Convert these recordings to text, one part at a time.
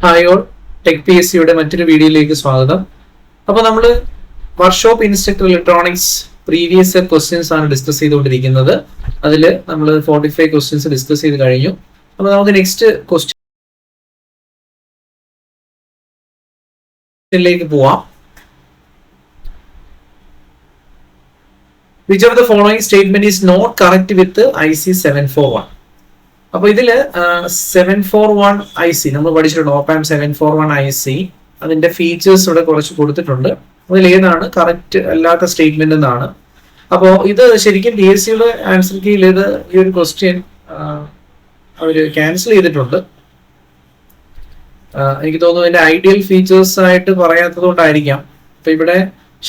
Hi all, tech P S സിയുടെ മറ്റൊരു വീഡിയോയിലേക്ക് സ്വാഗതം. അപ്പോൾ നമ്മൾ workshop instructor electronics previous questions ആണ് ഡിസ്കസ് ചെയ്തുകൊണ്ടിരിക്കുന്നത്. അതിൽ നമ്മൾ 45 ക്വസ്റ്റ്യൻസ് ഡിസ്കസ് ചെയ്ത് കഴിഞ്ഞു. അപ്പോൾ നമുക്ക് നെക്സ്റ്റ് ക്വസ്റ്റ്യനിലേക്ക് പോവാം. Which of the following statement is not correct with IC 741? അപ്പൊ ഇതില് 741 IC നമ്മൾ പഠിച്ചിട്ടുണ്ട്. ഓപ്പാം 741 IC അതിന്റെ ഫീച്ചേഴ്സ് ഇവിടെ കുറച്ച് കൊടുത്തിട്ടുണ്ട്. അതിൽ ഏതാണ് കറക്റ്റ് അല്ലാത്ത സ്റ്റേറ്റ്മെന്റ് എന്നാണ്. അപ്പോൾ ഇത് ശരിക്കും PSCയുടെ ആൻസർ കീയിൽ ഇത് ഈ ഒരു ക്വസ്റ്റ്യൻ അവർ ക്യാൻസൽ ചെയ്തിട്ടുണ്ട്. എനിക്ക് തോന്നുന്നു ഇതിന്റെ ഐഡിയൽ ഫീച്ചേഴ്സ് ആയിട്ട് പറയാത്തത് കൊണ്ടായിരിക്കാം. അപ്പൊ ഇവിടെ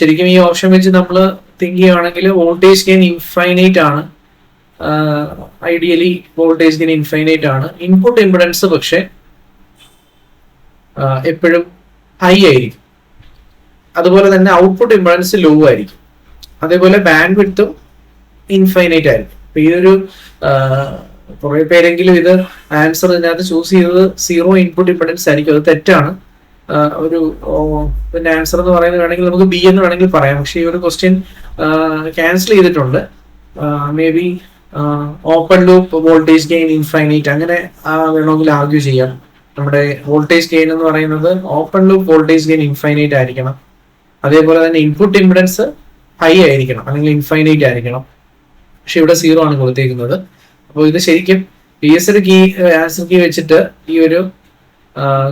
ശരിക്കും ഈ ഓപ്ഷൻ വെച്ച് നമ്മൾ തിങ്ക് ചെയ്യുകയാണെങ്കിൽ വോൾട്ടേജ് ഗെയിൻ ഇൻഫൈനൈറ്റ് ആണ്. ഐഡിയലി വോൾട്ടേജ് ഗെയിൻ ഇൻഫൈനൈറ്റ് ആണ്. ഇൻപുട്ട് ഇംപെഡൻസ് പക്ഷെ എപ്പോഴും ഹൈ ആയിരിക്കും. അതുപോലെ തന്നെ ഔട്ട്പുട്ട് ഇംപെഡൻസ് ലോ ആയിരിക്കും. അതേപോലെ ബാൻഡ് വിഡ്ത്തും ഇൻഫൈനൈറ്റ് ആയിരിക്കും. അപ്പൊ ഈ ഒരു കുറെ പേരെങ്കിലും ഇത് ആൻസർ ഇതിനകത്ത് ചൂസ് ചെയ്തത് 0 ഇൻപുട്ട് ഇംപെഡൻസ് ആയിരിക്കും. അത് തെറ്റാണ്. ഒരു പിന്നെ ആൻസർ എന്ന് പറയുന്നത് വേണമെങ്കിൽ നമുക്ക് B എന്ന് വേണമെങ്കിൽ പറയാം. പക്ഷെ ഈ ഒരു ക്വസ്റ്റ്യൻ ക്യാൻസൽ ചെയ്തിട്ടുണ്ട്. May be open loop voltage gain infinite അങ്ങനെ വേണമെങ്കിൽ ആർഗ്യൂ ചെയ്യാം. നമ്മുടെ വോൾട്ടേജ് ഗെയിൻ എന്ന് പറയുന്നത് open loop voltage gain infinite ആയിരിക്കണം. അതേപോലെ തന്നെ ഇൻപുട്ട് ഇംപെഡൻസ് ഹൈ ആയിരിക്കണം അല്ലെങ്കിൽ ഇൻഫൈനൈറ്റ് ആയിരിക്കണം. പക്ഷെ ഇവിടെ 0 ആണ് കൊടുത്തേക്കുന്നത്. അപ്പോൾ ഇത് ശരിക്കും PSCയുടെ ആൻസർ കീ വെച്ചിട്ട് ഈ ഒരു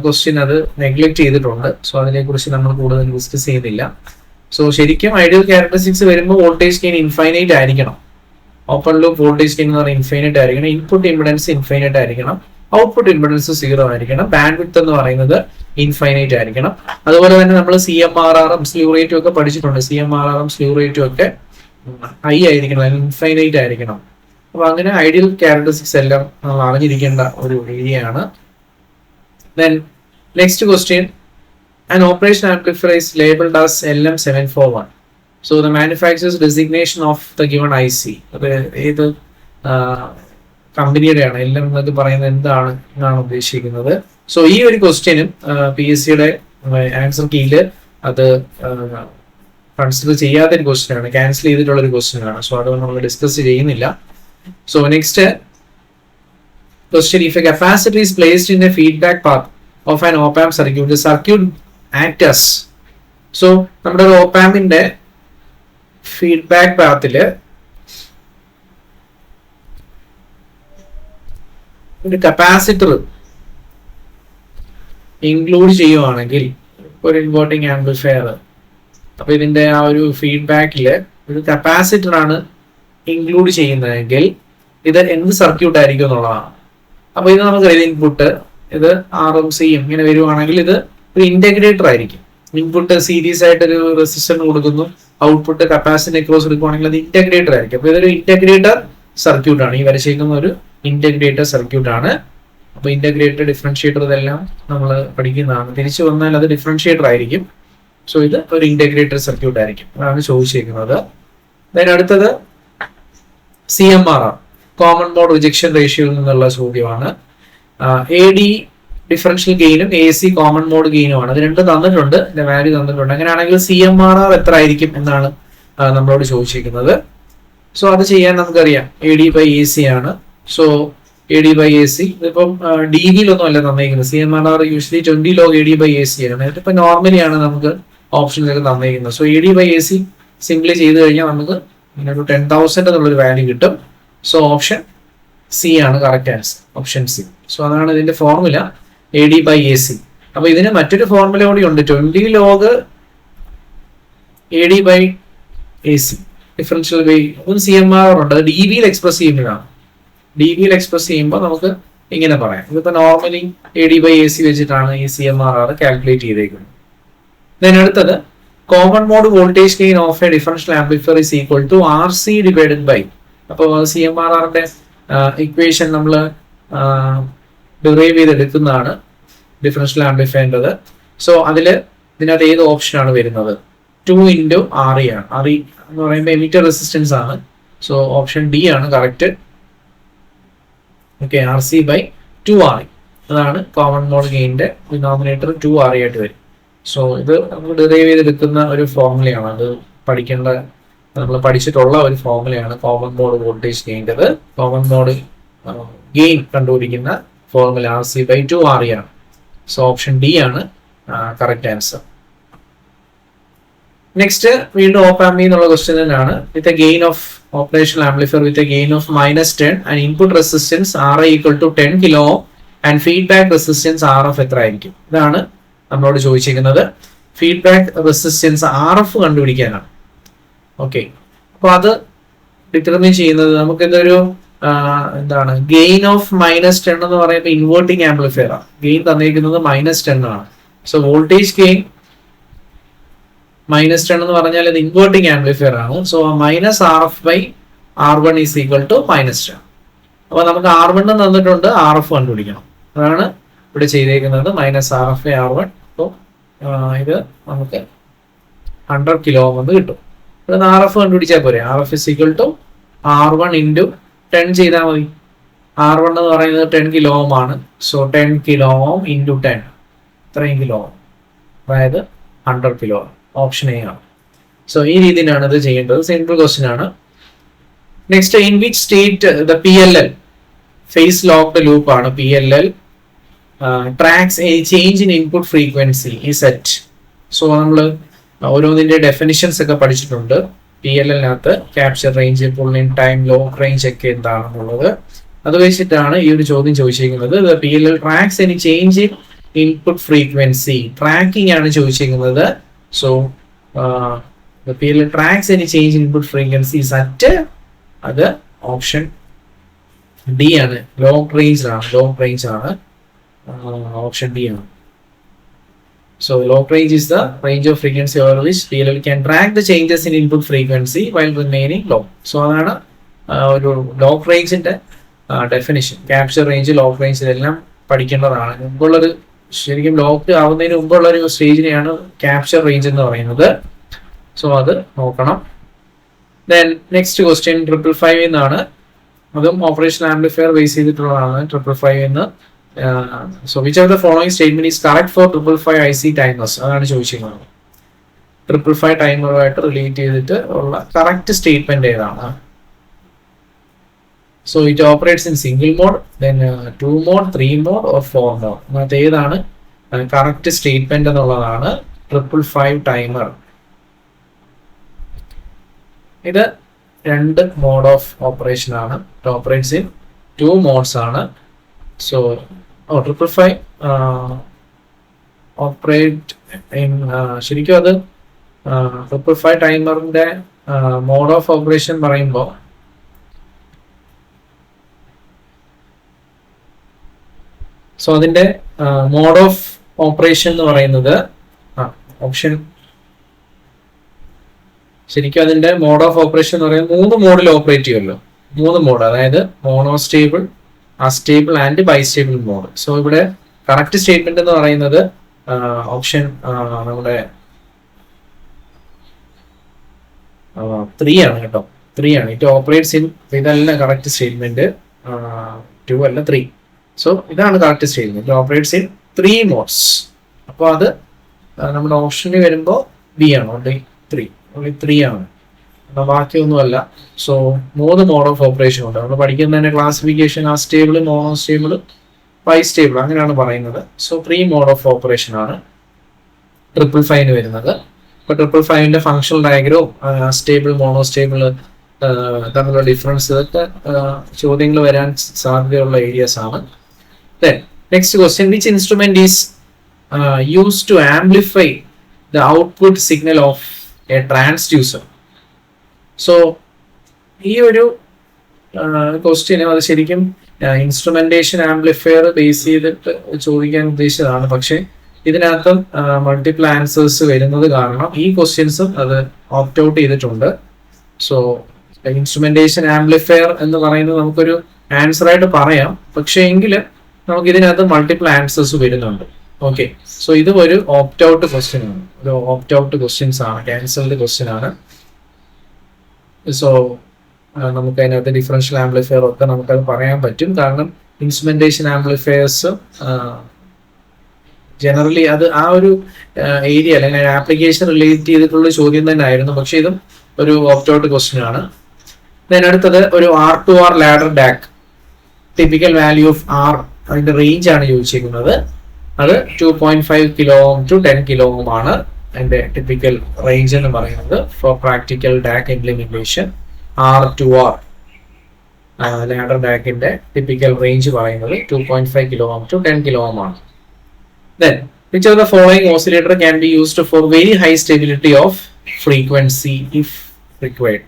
ക്വസ്റ്റ്യൻ അത് നെഗ്ലക്ട് ചെയ്തിട്ടുണ്ട്. സോ അതിനെക്കുറിച്ച് നമ്മൾ കൂടുതൽ ഡിസ്കസ് ചെയ്യുന്നില്ല. സോ ശരിക്കും ഐഡിയൽ ക്യാരക്ടറിസ്റ്റിക്സ് വരുമ്പോൾ വോൾട്ടേജ് ഗെയിൻ ഇൻഫൈനൈറ്റ് ആയിരിക്കണം. ഓപ്പൺ ലൂപ്പ് വോൾട്ടേജ് ഗെയിൻ എന്ന് പറയുന്നത് ഇൻഫൈനൈറ്റ് ആയിരിക്കണം. ഇൻപുട്ട് ഇംപെഡൻസ് ഇൻഫൈനൈറ്റ് ആയിരിക്കണം. ഔട്ട്പുട്ട് ഇംപെഡൻസ് 0 ആയിരിക്കണം. ബാൻഡ് വിഡ്ത്ത് എന്ന് പറയുന്നത് ഇൻഫൈനൈറ്റ് ആയിരിക്കണം. അതുപോലെ തന്നെ നമ്മൾ CMRR സ്ലീവ് റേറ്റും ഒക്കെ പഠിച്ചിട്ടുണ്ട്. CMRR സ്ലീവ് റേറ്റും ഒക്കെ ഹൈ ആയിരിക്കണം, ഇൻഫൈനൈറ്റ് ആയിരിക്കണം. അപ്പൊ അങ്ങനെ ഐഡിയൽ ക്യാരക്ടറിസ്റ്റിക്സ് എല്ലാം നമ്മൾ അറിഞ്ഞിരിക്കേണ്ട ഒരു ഏരിയ ആണ്. Then next question, an operation amplifier is labeled as LM741. So the manufacturer's designation of the given IC. അത് ഏത് കമ്പനിയുടെയാണ് LM എന്നൊക്കെ പറയുന്നത് എന്താണ് എന്നാണ് ഉദ്ദേശിക്കുന്നത്. സോ ഈ ഒരു ക്വസ്റ്റ്യനും PSCയുടെ ആൻസർ കീയിൽ അത് കൺസിഡർ ചെയ്യാത്ത ഒരു ക്വസ്റ്റ്യൻ ആണ്, ക്യാൻസൽ ചെയ്തിട്ടുള്ള ഒരു ക്വസ്റ്റ്യൻ ആണ്. സോ അത് നമ്മൾ ഡിസ്കസ് ചെയ്യുന്നില്ല. So next question, if a capacitor is placed in a feedback path of an op-amp circuit, the circuit acts as. So നമ്മുടെ ഒരു op-ampന്റെ ഫീഡ്ബാക്ക് പാത്തില് ഒരു കപ്പാസിറ്റർ ഇൻക്ലൂഡ് ചെയ്യുവാണെങ്കിൽ ഒരു ഇൻവേർട്ടിംഗ് ആംപ്ലിഫയർ, അപ്പൊ ഇതിന്റെ ആ ഒരു ഫീഡ്ബാക്കില് ഒരു കപ്പാസിറ്റർ ആണ് ഇൻക്ലൂഡ് ചെയ്യുന്നതെങ്കിൽ ഇത് എന്ത് സർക്യൂട്ട് ആയിരിക്കും എന്നുള്ളതാണ്. അപ്പൊ ഇത് നമുക്കറിയാം, ഇൻപുട്ട് ഇത് RMCയും ഇങ്ങനെ വരുവാണെങ്കിൽ ഇത് ഒരു ഇന്റഗ്രേറ്റർ ആയിരിക്കും. ഇൻപുട്ട് സീരീസ് ആയിട്ട് ഒരു റെസിസ്റ്റൻസ് കൊടുക്കുന്നു, ഔട്ട്പുട്ട് കപ്പാസിറ്റി ക്രോസ് എടുക്കുവാണെങ്കിൽ അത് ഇന്റഗ്രേറ്റർ ആയിരിക്കും. അപ്പൊ ഇതൊരു ഇന്റഗ്രേറ്റർ സർക്യൂട്ട് ആണ്. ഈ വരച്ചിരിക്കുന്ന ഒരു ഇന്റഗ്രേറ്റർ സർക്യൂട്ട് ആണ്. അപ്പൊ ഇന്റഗ്രേറ്റർ, ഡിഫറൻഷിയേറ്റർ ഇതെല്ലാം നമ്മൾ പഠിക്കുന്നതാണ്. തിരിച്ചു വന്നാൽ അത് ഡിഫറൻഷിയേറ്റർ ആയിരിക്കും. സോ ഇത് ഒരു ഇന്റഗ്രേറ്റർ സർക്യൂട്ട് ആയിരിക്കും. അതാണ് ചോദിച്ചിരിക്കുന്നത്. അടുത്തത് CMRR, കോമൺ മോഡ് റിജക്ഷൻ റേഷ്യോയിൽ നിന്നുള്ള ചോദ്യമാണ്. AD ഡിഫറൻഷ്യൽ ഗെയിനും AC കോമൺ മോഡ് ഗെയിനുമാണ്. അത് രണ്ടും തന്നിട്ടുണ്ട്, ഇതിന്റെ വാല്യൂ തന്നിട്ടുണ്ട്. അങ്ങനെയാണെങ്കിൽ CMRR എത്ര ആയിരിക്കും എന്നാണ് നമ്മളോട് ചോദിച്ചിരിക്കുന്നത്. സോ അത് ചെയ്യാൻ നമുക്കറിയാം AD/AC ആണ്. സോ AD/AC ഇതിപ്പം DBയിലൊന്നും അല്ല തന്നേക്കുന്നത്. CMRR യൂഷ്വലി 20 log AD/AC ആണ്. ഇതിപ്പോ നോർമലി ആണ് നമുക്ക് ഓപ്ഷനിലൊക്കെ തന്നേക്കുന്നത്. സോ AD/AC സിംപ്ലി ചെയ്ത് കഴിഞ്ഞാൽ നമുക്ക് ഒരു 10,000 എന്നുള്ളൊരു വാല്യൂ കിട്ടും. സോ ഓപ്ഷൻ C ആണ് correct answer, option C. So അതാണ് ഇതിന്റെ ഫോർമുല, AD/AC. അപ്പൊ ഇതിന് മറ്റൊരു ഫോർമുല കൂടി ഉണ്ട്, 20 log AD/AC ഡിഫറൻഷ്യൽ CMRR ഉണ്ട്. അത് DBയിൽ എക്സ്പ്രസ് ചെയ്യുമ്പോഴാണ്. DBയിൽ എക്സ്പ്രസ് ചെയ്യുമ്പോൾ നമുക്ക് ഇങ്ങനെ പറയാം. ഇതിപ്പോ നോർമലി AD/AC വെച്ചിട്ടാണ് ഈ CMRR കാൽക്കുലേറ്റ് ചെയ്തേക്കുന്നത്. then അടുത്തത്, common mode voltage gain of a differential amplifier is equal to RC divided by. അപ്പോൾ CMRRന്റെ ഇക്വേഷൻ നമ്മൾ ഡിറൈവ് ചെയ്തെടുക്കുന്നതാണ് ഡിഫറൻഷ്യൽ ആംപ്ലിഫയറിൻ്റെത്. സോ ഇതിനകത്ത് ഏത് ഓപ്ഷനാണ് വരുന്നത്? 2 into RE ആണ്. RE എന്ന് പറയുമ്പോൾ എമിറ്റർ റെസിസ്റ്റൻസ് ആണ്. സോ ഓപ്ഷൻ D ആണ് correct. Okay, RC by 2RE. അതാണ് കോമൺ മോഡ് ഗെയിനിന്റെ ഡിനോമിനേറ്റർ 2RE ആയിട്ട് വരും. സോ ഇത് നമ്മൾ ഡിറൈവ് ചെയ്തെടുക്കുന്ന ഒരു ഫോർമുലയാണ്. അത് പഠിക്കേണ്ട, നമ്മൾ പഠിച്ചിട്ടുള്ള ഒരു ഫോർമുലയാണ് കോമൺ മോഡ് വോൾട്ടേജ് ഗെയിൻ്റെത്. കോമൺ മോഡ് ഗെയിൻ കണ്ടുപിടിക്കുന്ന ഫോർമുല RC/2RE ആണ്. സോ ഓപ്ഷൻ ഡി ആണ് കറക്റ്റ് ആൻസർ. നെക്സ്റ്റ് വീണ്ടും ഓപ്പ് ആംപി എന്നുള്ള ക്വസ്റ്റ്യൻ തന്നെയാണ്. With a gain of operational amplifier with a gain of -10 and input resistance RI = 10 kilo and feedback resistance RF എത്ര ആയിരിക്കും? ഇതാണ് നമ്മളോട് ചോദിച്ചിരിക്കുന്നത്. ഫീഡ്ബാക്ക് റെസിസ്റ്റൻസ് RF കണ്ടുപിടിക്കാനാണ്. ഓക്കെ, അപ്പൊ അത് ഡിറ്റർമിൻ ചെയ്യുന്നത് നമുക്ക് എന്തൊരു എന്താണ്, ഗെയിൻ ഓഫ് -10 എന്ന് പറയുമ്പോൾ ഇൻവേർട്ടിംഗ് ആംപ്ലിഫയർ ആണ്. ഗെയിൻ തന്നിരിക്കുന്നത് -10 ആണ്. സോ വോൾട്ടേജ് ഗെയിൻ -10 എന്ന് പറഞ്ഞാൽ ഇത് ഇൻവേർട്ടിംഗ് ആംപ്ലിഫയർ ആണ്. So -RF/R1 = -10. അപ്പൊ നമുക്ക് R1 തന്നിട്ടുണ്ട്, RF കണ്ടുപിടിക്കണം. അതാണ് ഇവിടെ ചെയ്തേക്കുന്നത്, -RF/R1. അപ്പോൾ ഇത് നമുക്ക് 100 കിലോ ഓം എന്ന് കിട്ടും. ഇവിടെ RF കണ്ടുപിടിച്ചാൽ പോരെ. RF = R1 × 10 ചെയ്താൽ മതി. R1 എന്ന് പറയുന്നത് 10 കിലോ ഓം ആണ്. സോ 10 കിലോ ഓം × 10 ഇത്രയും കിലോ ഓം, അതായത് 100 കിലോ ഓം. ഓപ്ഷൻ എ ആണ്. സോ ഈ രീതിയിലാണ് ഇത് ചെയ്യേണ്ടത്. സിമ്പിൾ ക്വസ്റ്റ്യൻ ആണ്. Next, in which state the PLL phase locked loop ആണ്. PLL tracks a change in input frequency ഈ സെറ്റ്. സോ നമ്മൾ ഓരോന്നിന്റെ ഡെഫിനിഷൻസ് ഒക്കെ പഠിച്ചിട്ടുണ്ട്. PLL-നകത്ത് capture range, pull in time, lock range ഒക്കെ എന്താണെന്നുള്ളത്. അത് വെച്ചിട്ടാണ് ഈ ഒരു ചോദ്യം ചോദിച്ചിരിക്കുന്നത്. PLL tracks any change in input frequency, tracking ആണ് ചോദിച്ചിരിക്കുന്നത്. So PLL tracks any change in input frequency at, അത് ഓപ്ഷൻ ഡി ആണ്. ലോക്ക് റേഞ്ച് ആണ്. ഓപ്ഷൻ ഡി ആണ്. So lock range is the range of frequency over which PLL can track the changes in input frequency while remaining low. So അതാണ് ഒരു lock റേഞ്ചിന്റെ definition. Capture range, lock range ഇതെല്ലാം പഠിക്കേണ്ടതാണ്. മുമ്പുള്ളൊരു ശരിക്കും lock ആവുന്നതിന് മുമ്പുള്ള ഒരു സ്റ്റേജിനെയാണ് capture range എന്ന് പറയുന്നത്. സോ അത് നോക്കണം. ദെൻ നെക്സ്റ്റ് ക്വസ്റ്റ്യൻ 555 എന്നാണ്. അതും ഓപ്പറേഷൻ ആംപ്ലിഫയർ ബേസ് ചെയ്തിട്ടുള്ളതാണ്. 555 എന്ന്. So which of the following statement is correct for 555 IC timers? അതാണ് ചോദിച്ചിരിക്കുന്നത്. 555 ടൈമറുമായിട്ട് റിലേറ്റ് ചെയ്തിട്ട് ഉള്ള കറക്റ്റ് സ്റ്റേറ്റ്മെന്റ് ഏതാണ്? So it operates in single mode, then 2 mode, 3 mode or 4 mode. അങ്ങനത്തെ ഏതാണ് കറക്റ്റ് സ്റ്റേറ്റ്മെന്റ് എന്നുള്ളതാണ് 555 ടൈമർ. ഇത് 2 മോഡ് ഓഫ് ഓപ്പറേഷൻ ആണ്. ഇറ്റ് ഓപ്പറേറ്റ്സ് ഇൻ 2 മോഡ്സ് ആണ്. സോ 555 ഓപ്പറേറ്റ് ഇൻ, ശരിക്കും അത് 555 ടൈമറിന്റെ മോഡ് ഓഫ് ഓപ്പറേഷൻ പറയുമ്പോൾ സോ അതിന്റെ മോഡ് ഓഫ് ഓപ്പറേഷൻ എന്ന് പറയുന്നത് ഓപ്ഷൻ, ശരിക്കും അതിന്റെ മോഡ് ഓഫ് ഓപ്പറേഷൻ എന്ന് പറയുന്നത് 3 മോഡിൽ ഓപ്പറേറ്റ് ചെയ്യുമല്ലോ. 3 മോഡ്, അതായത് monostable, astable and bistable mode. So ഇവിടെ കറക്റ്റ് സ്റ്റേറ്റ്മെന്റ് എന്ന് പറയുന്നത് ഓപ്ഷൻ നമ്മുടെ 3 ആണ് കേട്ടോ. 3 ആണ്. ഇറ്റ് ഓപ്പറേറ്റ്സ് ഇൻ, ഇതല്ല കറക്റ്റ് സ്റ്റേറ്റ്മെന്റ്, 2 അല്ല 3. സോ ഇതാണ് correct statement. It operates in 3 modes. അപ്പോൾ അത് നമ്മുടെ ഓപ്ഷനിൽ വരുമ്പോൾ ബി ആണ്. ഓൺലി 3 ആണ്, ബാക്കിയൊന്നുമല്ല. സോ 3 മോഡ് ഓഫ് ഓപ്പറേഷൻ ഉണ്ട്. നമ്മൾ പഠിക്കുന്നതിന്റെ ക്ലാസിഫിക്കേഷൻ അസ്റ്റേബിൾ, മോണോസ്റ്റേബിൾ, ബൈസ്റ്റേബിൾ അങ്ങനെയാണ് പറയുന്നത്. സോ 3 മോഡ് ഓഫ് ഓപ്പറേഷൻ ആണ് 555 വരുന്നത്. ഇപ്പൊ 555ന്റെ ഫങ്ഷണൽ ഡയഗ്രവും സ്റ്റേബിൾ, മോണോസ്റ്റേബിൾ തമ്മിലുള്ള ഡിഫറൻസ്, ഇതൊക്കെ ചോദ്യങ്ങൾ വരാൻ സാധ്യതയുള്ള ഏരിയാസ് ആണ്. Then next question, which instrument is used to amplify the output signal of a transducer? So ഈ ഒരു ക്വസ്റ്റ്യന് അത് ശരിക്കും ഇൻസ്ട്രുമെന്റേഷൻ ആംപ്ലിഫയർ ബേസ് ചെയ്തിട്ട് ചോദിക്കാൻ ഉദ്ദേശിച്ചതാണ്. പക്ഷെ ഇതിനകത്തും മൾട്ടിപ്പിൾ ആൻസേഴ്സ് വരുന്നത് കാരണം ഈ ക്വസ്റ്റ്യൻസും അത് ഓപ്റ്റ് ഔട്ട് ചെയ്തിട്ടുണ്ട്. സോ ഇൻസ്ട്രുമെന്റേഷൻ ആംപ്ലിഫയർ എന്ന് പറയുന്നത് നമുക്കൊരു ആൻസർ ആയിട്ട് പറയാം, പക്ഷെ എങ്കിൽ നമുക്ക് ഇതിനകത്ത് മൾട്ടിപ്പിൾ ആൻസേഴ്സ് വരുന്നുണ്ട്. ഓക്കെ, സോ ഇത് ഒരു ഓപ്റ്റ് ഔട്ട് ക്വസ്റ്റ്യൻ ആണ്. ഒരു ഓപ്റ്റ് ഔട്ട് ക്വസ്റ്റ്യൻസ് ആണ്, ക്യാൻസൽഡ് ക്വസ്റ്റ്യൻ ആണ്. സോ നമുക്ക് അതിനകത്ത് ഡിഫറൻഷ്യൽ ആംപ്ലിഫയർ ഒക്കെ നമുക്കത് പറയാൻ പറ്റും. കാരണം ഇൻസ്ട്രുമെന്റേഷൻ ആംപ്ലിഫയേഴ്സും ജനറലി അത് ആ ഒരു ഏരിയ അല്ലെങ്കിൽ ആപ്ലിക്കേഷൻ റിലേറ്റ് ചെയ്തിട്ടുള്ള ചോദ്യം തന്നെ ആയിരുന്നു. പക്ഷെ ഇതും ഒരു ഓപ്റ്റ് ക്വസ്റ്റ്യൻ ആണ്. ദെൻ അടുത്തത് ഒരു R2R ladder DAC, typical value of R, അതിന്റെ റേഞ്ച് ആണ് ചോദിച്ചിരിക്കുന്നത്. അത് 2.5 kilo ohm to 10 kilo ohm ആണ് അതിന്റെ ടിപ്പിക്കൽ റേഞ്ച് എന്ന് പറയുന്നത് for practical DAC implementation. R2R ladder ഡാക്കിന്റെ ടിപ്പിക്കൽ റേഞ്ച് പറയുന്നത് 2.5 kilo ohm to 10 kilo ohm ആണ്. Then, which of the following oscillator can be used for very high stability of frequency if required?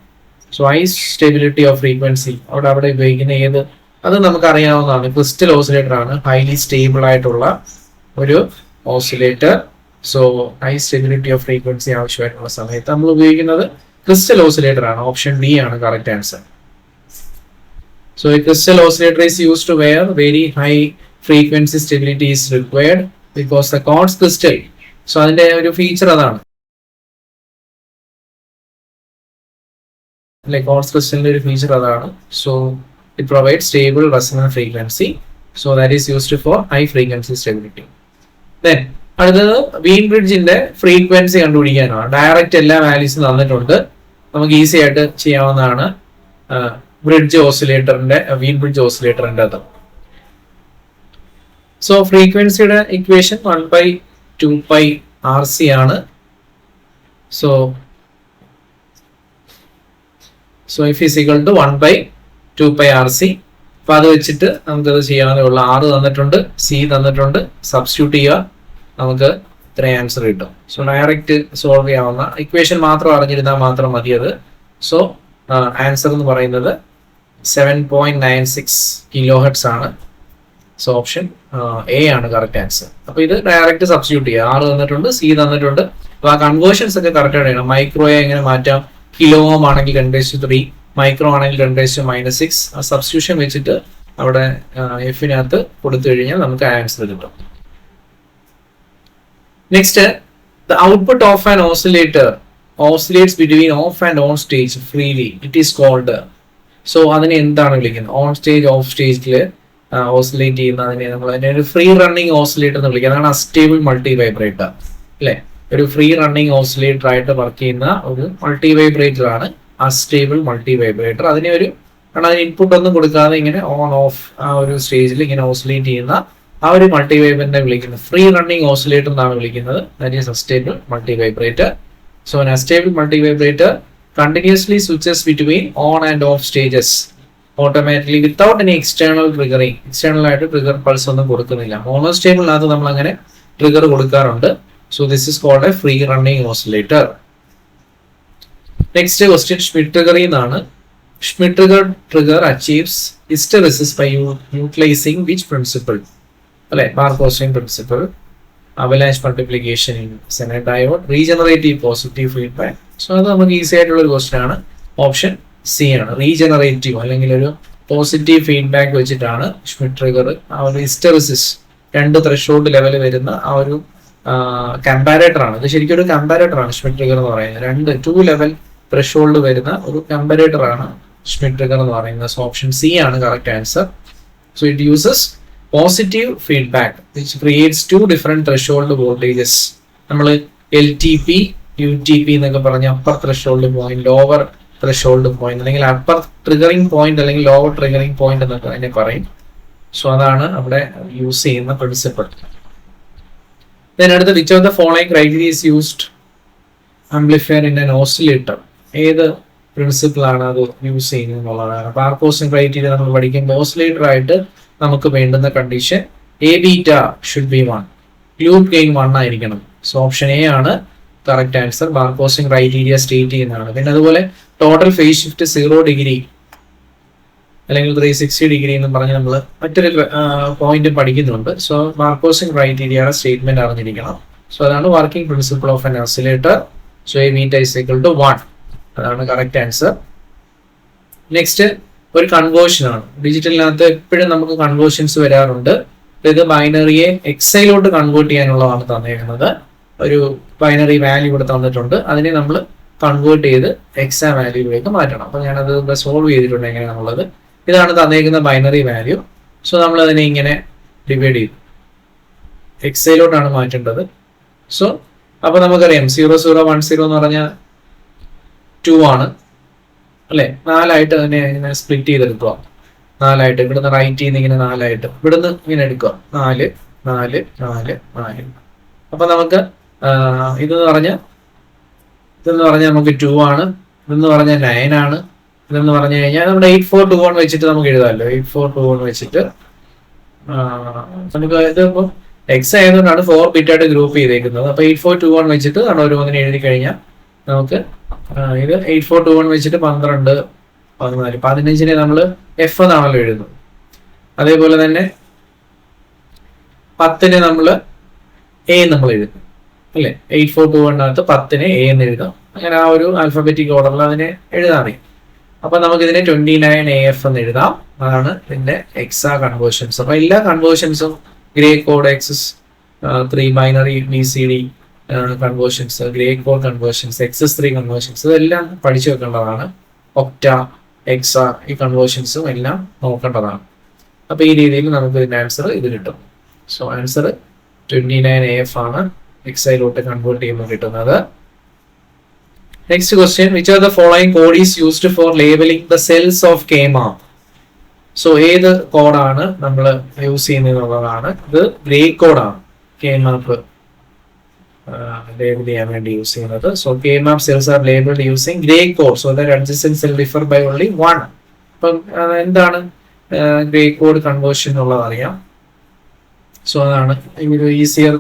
So, high stability of frequency അവിടെ ഉപയോഗിക്കുന്ന ഏത്, അത് നമുക്ക് അറിയാവുന്നതാണ്. Crystal oscillator ആണ് highly stable ആയിട്ടുള്ള ഒരു oscillator. So high stability of frequency ആവശ്യമായിട്ടുള്ള സമയത്ത് നമ്മൾ ഉപയോഗിക്കുന്നത് ക്രിസ്റ്റൽ ഓസിലേറ്റർ ആണ്. ഓപ്ഷൻ ഡി ആണ് correct answer. So a crystal oscillator is used to where very high frequency stability is required because the quartz crystal, so അതിന്റെ ഒരു feature അതാണ് അല്ലെ, quartz crystalന്റെ ഒരു ഫീച്ചർ അതാണ്. So it provides stable resonant frequency, so that is used for high frequency stability. Then അടുത്തത് വീൻ ബ്രിഡ്ജിന്റെ frequency കണ്ടുപിടിക്കാനാണ്. Direct എല്ലാ വാല്യൂസും തന്നിട്ടുണ്ട്, നമുക്ക് ഈസി ആയിട്ട് ചെയ്യാവുന്നതാണ്. ബ്രിഡ്ജ് ഓസിലേറ്ററിന്റെ വീൻ ബ്രിഡ്ജ് ഓസിലേറ്ററിന്റെ അത്. സോ ഫ്രീക്വൻസിയുടെ ഇക്വേഷൻ 1/2πRC ആണ്. So F is equal to 1/2πRC. അപ്പൊ അത് വെച്ചിട്ട് നമുക്കത് ചെയ്യാവുന്നേ ഉള്ളൂ. R തന്നിട്ടുണ്ട്, C തന്നിട്ടുണ്ട്, സബ്സ്റ്റിറ്റ്യൂട്ട് ചെയ്യുക, നമുക്ക് ഇത്രയും ആൻസർ കിട്ടും. സോ ഡയറക്റ്റ് സോൾവ് ചെയ്യാവുന്ന ഇക്വേഷൻ മാത്രം അറിഞ്ഞിരുന്നാൽ മാത്രം മതി അത്. സോ ആൻസർ എന്ന് പറയുന്നത് 7.96 കിലോ ഹെർട്സ് ആണ്. സോ ഓപ്ഷൻ എ ആണ് കറക്റ്റ് ആൻസർ. അപ്പൊ ഇത് ഡയറക്റ്റ് സബ്സ്റ്റിറ്റ്യൂട്ട് ചെയ്യുക. R തന്നിട്ടുണ്ട്, C തന്നിട്ടുണ്ട്. അപ്പൊ ആ കൺവേർഷൻസ് ഒക്കെ കറക്റ്റ് ആണ്. മൈക്രോയെ എങ്ങനെ മാറ്റാം, കിലോ ഓം ആണെങ്കിൽ 10⁻3, മൈക്രോ ആണെങ്കിൽ 10⁻6. ആ സബ്സ്റ്റിറ്റ്യൂഷൻ വെച്ചിട്ട് അവിടെ എഫിനകത്ത് കൊടുത്തു കഴിഞ്ഞാൽ നമുക്ക് ആൻസർ കിട്ടും. Next, the output of an oscillator oscillates between off and on stage freely. It is called. So അതിനെ എന്താണ് വിളിക്കുന്നത്? ഓൺ സ്റ്റേജ് ഓഫ് സ്റ്റേജിൽ ഓസിലേറ്റ് ചെയ്യുന്ന അതിനെ നമ്മൾ അതിനെ ഒരു ഫ്രീ റണ്ണിങ് ഓസിലേറ്റർ എന്ന് വിളിക്കുന്നത്. അതാണ് അസ്റ്റേബിൾ മൾട്ടി വൈബ്രേറ്റർ അല്ലെ. ഒരു ഫ്രീ റണ്ണിങ് ഓസിലേറ്റർ ആയിട്ട് വർക്ക് ചെയ്യുന്ന ഒരു മൾട്ടി വൈബ്രേറ്റർ ആണ് അസ്റ്റേബിൾ മൾട്ടി വൈബ്രേറ്റർ. അതിനെ ഒരു അതിന് ഇൻപുട്ട് ഒന്നും കൊടുക്കാതെ ഇങ്ങനെ ഓൺ ഓഫ് ആ ഒരു സ്റ്റേജിൽ ഇങ്ങനെ ഓസിലേറ്റ് ചെയ്യുന്ന ആ ഒരു മൾട്ടി വൈബ്രേറ്ററിനെ വിളിക്കുന്നത് ഫ്രീ റണ്ണിങ് ഓസിലേറ്റർ എന്നാണ് വിളിക്കുന്നത്. That is astable multi vibrator. So an unstable multivibrator continuously switches between on and off stages automatically without any external triggering. External ആയിട്ട് ട്രിഗർ പൾസ് ഒന്നും കൊടുക്കുന്നില്ല. മോണോസ്റ്റേബിളിനകത്ത് നമ്മൾ അങ്ങനെ ട്രിഗർ കൊടുക്കാറുണ്ട്. So this is called a free running oscillator. Next question Schmitt ട്രിഗറിൽ നിന്നാണ്. Schmitt trigger achieves hysteresis by utilizing which principle? അല്ലെ, Barkhausen principle, avalanche multiplication in Zener diode, regenerative positive feedback. So അത് നമുക്ക് easy ആയിട്ടുള്ള ഒരു question ആണ്. Option C ആണ്. Regenerative അല്ലെങ്കിൽ ഒരു പോസിറ്റീവ് ഫീഡ്ബാക്ക് വെച്ചിട്ടാണ് ഷ്മിഡ് ട്രിഗർ ആ ഒരു ഹിസ്റ്ററിസിസ് 2 ത്രെഷോൾഡ് ലെവൽ വരുന്ന ആ ഒരു കമ്പാരേറ്റർ ആണ്. ഇത് ശരിക്കും ഒരു കമ്പാരേറ്റർ ആണ് ഷ്മിഡ് ട്രിഗർ എന്ന് പറയുന്നത്. 2 ലെവൽ ത്രെഷോൾഡ് വരുന്ന ഒരു കമ്പാരേറ്റർ ആണ് ഷ്മിഡ് ട്രിഗർ എന്ന് പറയുന്നത്. സോ ഓപ്ഷൻ സി ആണ് correct answer. So it uses positive feedback which creates 2 different threshold voltages. നമ്മൾ LTP, UTP എന്നൊക്കെ പറഞ്ഞ upper threshold point, lower threshold point, അല്ലെങ്കിൽ അപ്പർ ട്രിഗറിംഗ് പോയിന്റ് അല്ലെങ്കിൽ ലോവർ ട്രിഗറിംഗ് പോയിന്റ് എന്നൊക്കെ അതിനെ പറയും. സോ അതാണ് അവിടെ യൂസ് ചെയ്യുന്ന പ്രിൻസിപ്പിൾ. അടുത്ത which of the following criteria is used amplifier in an oscillator? ഏത് പ്രിൻസിപ്പിൾ ആണ് അത് യൂസ് ചെയ്യുന്നത് എന്നുള്ളതാണ്. ബാർകോസിൻ ക്രൈറ്റീരിയ നമ്മൾ പഠിക്കുമ്പോൾ ഓസിലേറ്റർ ആയിട്ട് നമുക്ക് വേണ്ടുന്ന condition A beta should be 1, loop gain 1 ആയിരിക്കണം. സോ ഓപ്ഷൻ എ ആണ് കറക്റ്റ് ആൻസർ. ബാർകോസിൻ ക്രൈറ്റീരിയ സ്റ്റേറ്റ് ചെയ്യുന്നതാണ്. പിന്നെ അതുപോലെ ടോട്ടൽ ഫേസ് ഷിഫ്റ്റ് 0 ഡിഗ്രി അല്ലെങ്കിൽ 360 ഡിഗ്രി എന്ന് പറഞ്ഞ് നമ്മൾ മറ്റൊരു പോയിന്റ് പഠിക്കുന്നുണ്ട്. സോ ബാർകോസിൻ ക്രൈറ്റീരിയയുടെ സ്റ്റേറ്റ്മെന്റ് അറിഞ്ഞിരിക്കണം. സോ അതാണ് working principle of an oscillator. So a beta is equal to 1, അതാണ് കറക്റ്റ് ആൻസർ. നെക്സ്റ്റ് ഒരു കൺവേർഷൻ ആണ്. ഡിജിറ്റലിനകത്ത് എപ്പോഴും നമുക്ക് കൺവേർഷൻസ് വരാറുണ്ട്. ഇത് ബൈനറിയെ എക്സൈലോട്ട് കൺവേർട്ട് ചെയ്യാനുള്ളതാണ് തന്നിരിക്കുന്നത്. ഒരു ബൈനറി വാല്യൂ ഇവിടെ തന്നിട്ടുണ്ട്, അതിനെ നമ്മൾ കൺവേർട്ട് ചെയ്ത് എക്സാ വാല്യൂയിലേക്ക് മാറ്റണം. അപ്പൊ ഞാനത് സോൾവ് ചെയ്തിട്ടുണ്ട് എങ്ങനെയാണുള്ളത്. ഇതാണ് തന്നിരിക്കുന്ന ബൈനറി വാല്യൂ. സോ നമ്മൾ അതിനെ ഇങ്ങനെ ഡിവൈഡ് ചെയ്തു, എക്സൈലോട്ടാണ് മാറ്റേണ്ടത്. സോ അപ്പൊ നമുക്കറിയാം 0 0 1 0 എന്ന് പറഞ്ഞാൽ 2 ആണ് അല്ലെ. 4 അതിനെ ഇങ്ങനെ സ്പ്ലിറ്റ് ചെയ്തെടുക്കുക, 4 ഇവിടുന്ന് റൈറ്റ് ചെയ്യുന്ന ഇങ്ങനെ 4 ഇവിടുന്ന് ഇങ്ങനെ എടുക്കുക, 4 4 4 4. അപ്പൊ നമുക്ക് ഇതെന്ന് പറഞ്ഞാൽ നമുക്ക് 2 ആണ്, ഇതെന്ന് പറഞ്ഞാൽ 9 ആണ്, ഇതെന്ന് പറഞ്ഞു കഴിഞ്ഞാൽ നമ്മുടെ 8 4 2 1 വെച്ചിട്ട് നമുക്ക് എഴുതാമല്ലോ. 8 4 2 1 വെച്ചിട്ട് നമുക്ക് ഇതിപ്പോ എക്സ് ആയതുകൊണ്ടാണ് 4 ബിറ്റ് ആയിട്ട് ഗ്രൂപ്പ് ചെയ്തേക്കുന്നത്. അപ്പൊ 8 4 2 1 വെച്ചിട്ട് നമ്മൾ ഓരോന്നിനെ എഴുതി കഴിഞ്ഞാൽ നമുക്ക് ഇത് 8 4 2 1 വെച്ചിട്ട് 12 14 15 നമ്മൾ എഫ് എന്നാണല്ലോ എഴുതുന്നത്. അതേപോലെ തന്നെ 10 നമ്മൾ എ നമ്മൾ എഴുതും അല്ലെ. 8 4 2 1 10 എ എന്ന് എഴുതാം. അങ്ങനെ ആ ഒരു ആൽഫബറ്റിക് ഓർഡറിൽ അതിനെ എഴുതാമേ. അപ്പൊ നമുക്ക് ഇതിനെ 29 AF എന്ന് എഴുതാം. അതാണ് ഇതിന്റെ എക്സാ കൺവേർഷൻസ്. അപ്പൊ എല്ലാ കൺവേർഷൻസും gray code excess 3 binary BCD conversions, gray code conversions, XS3 conversions ഇതെല്ലാം പഠിച്ചു വെക്കേണ്ടതാണ്. ഒക്ട, എക്സ ഈ കൺവേർഷൻസും എല്ലാം നോക്കേണ്ടതാണ്. അപ്പൊ ഈ രീതിയിൽ നമുക്ക് ഇതിന്റെ ആൻസർ ഇത് കിട്ടും. സോ ആൻസർ 29 AF ആണ് എക്സയിലോട്ട് കൺവേർട്ട് ചെയ്യുമ്പോൾ കിട്ടുന്നത്. Next question, which are the following code is used for labelling the cells of K-map? So ഏത് കോഡാണ് നമ്മൾ യൂസ് ചെയ്യുന്നതാണ്? ഇത് ഗ്രേ കോഡാണ് K-map ലേബിൾ ചെയ്യാൻ വേണ്ടി യൂസ് ചെയ്യുന്നത്. So K-map cells are labeled using gray code so that adjacent cell differ by only 1. അപ്പം എന്താണ് ഗ്രേ കോഡ് കൺവേർഷൻ എന്നുള്ളത് അറിയാം. സോ അതാണ് ഒരു ഈസിയർ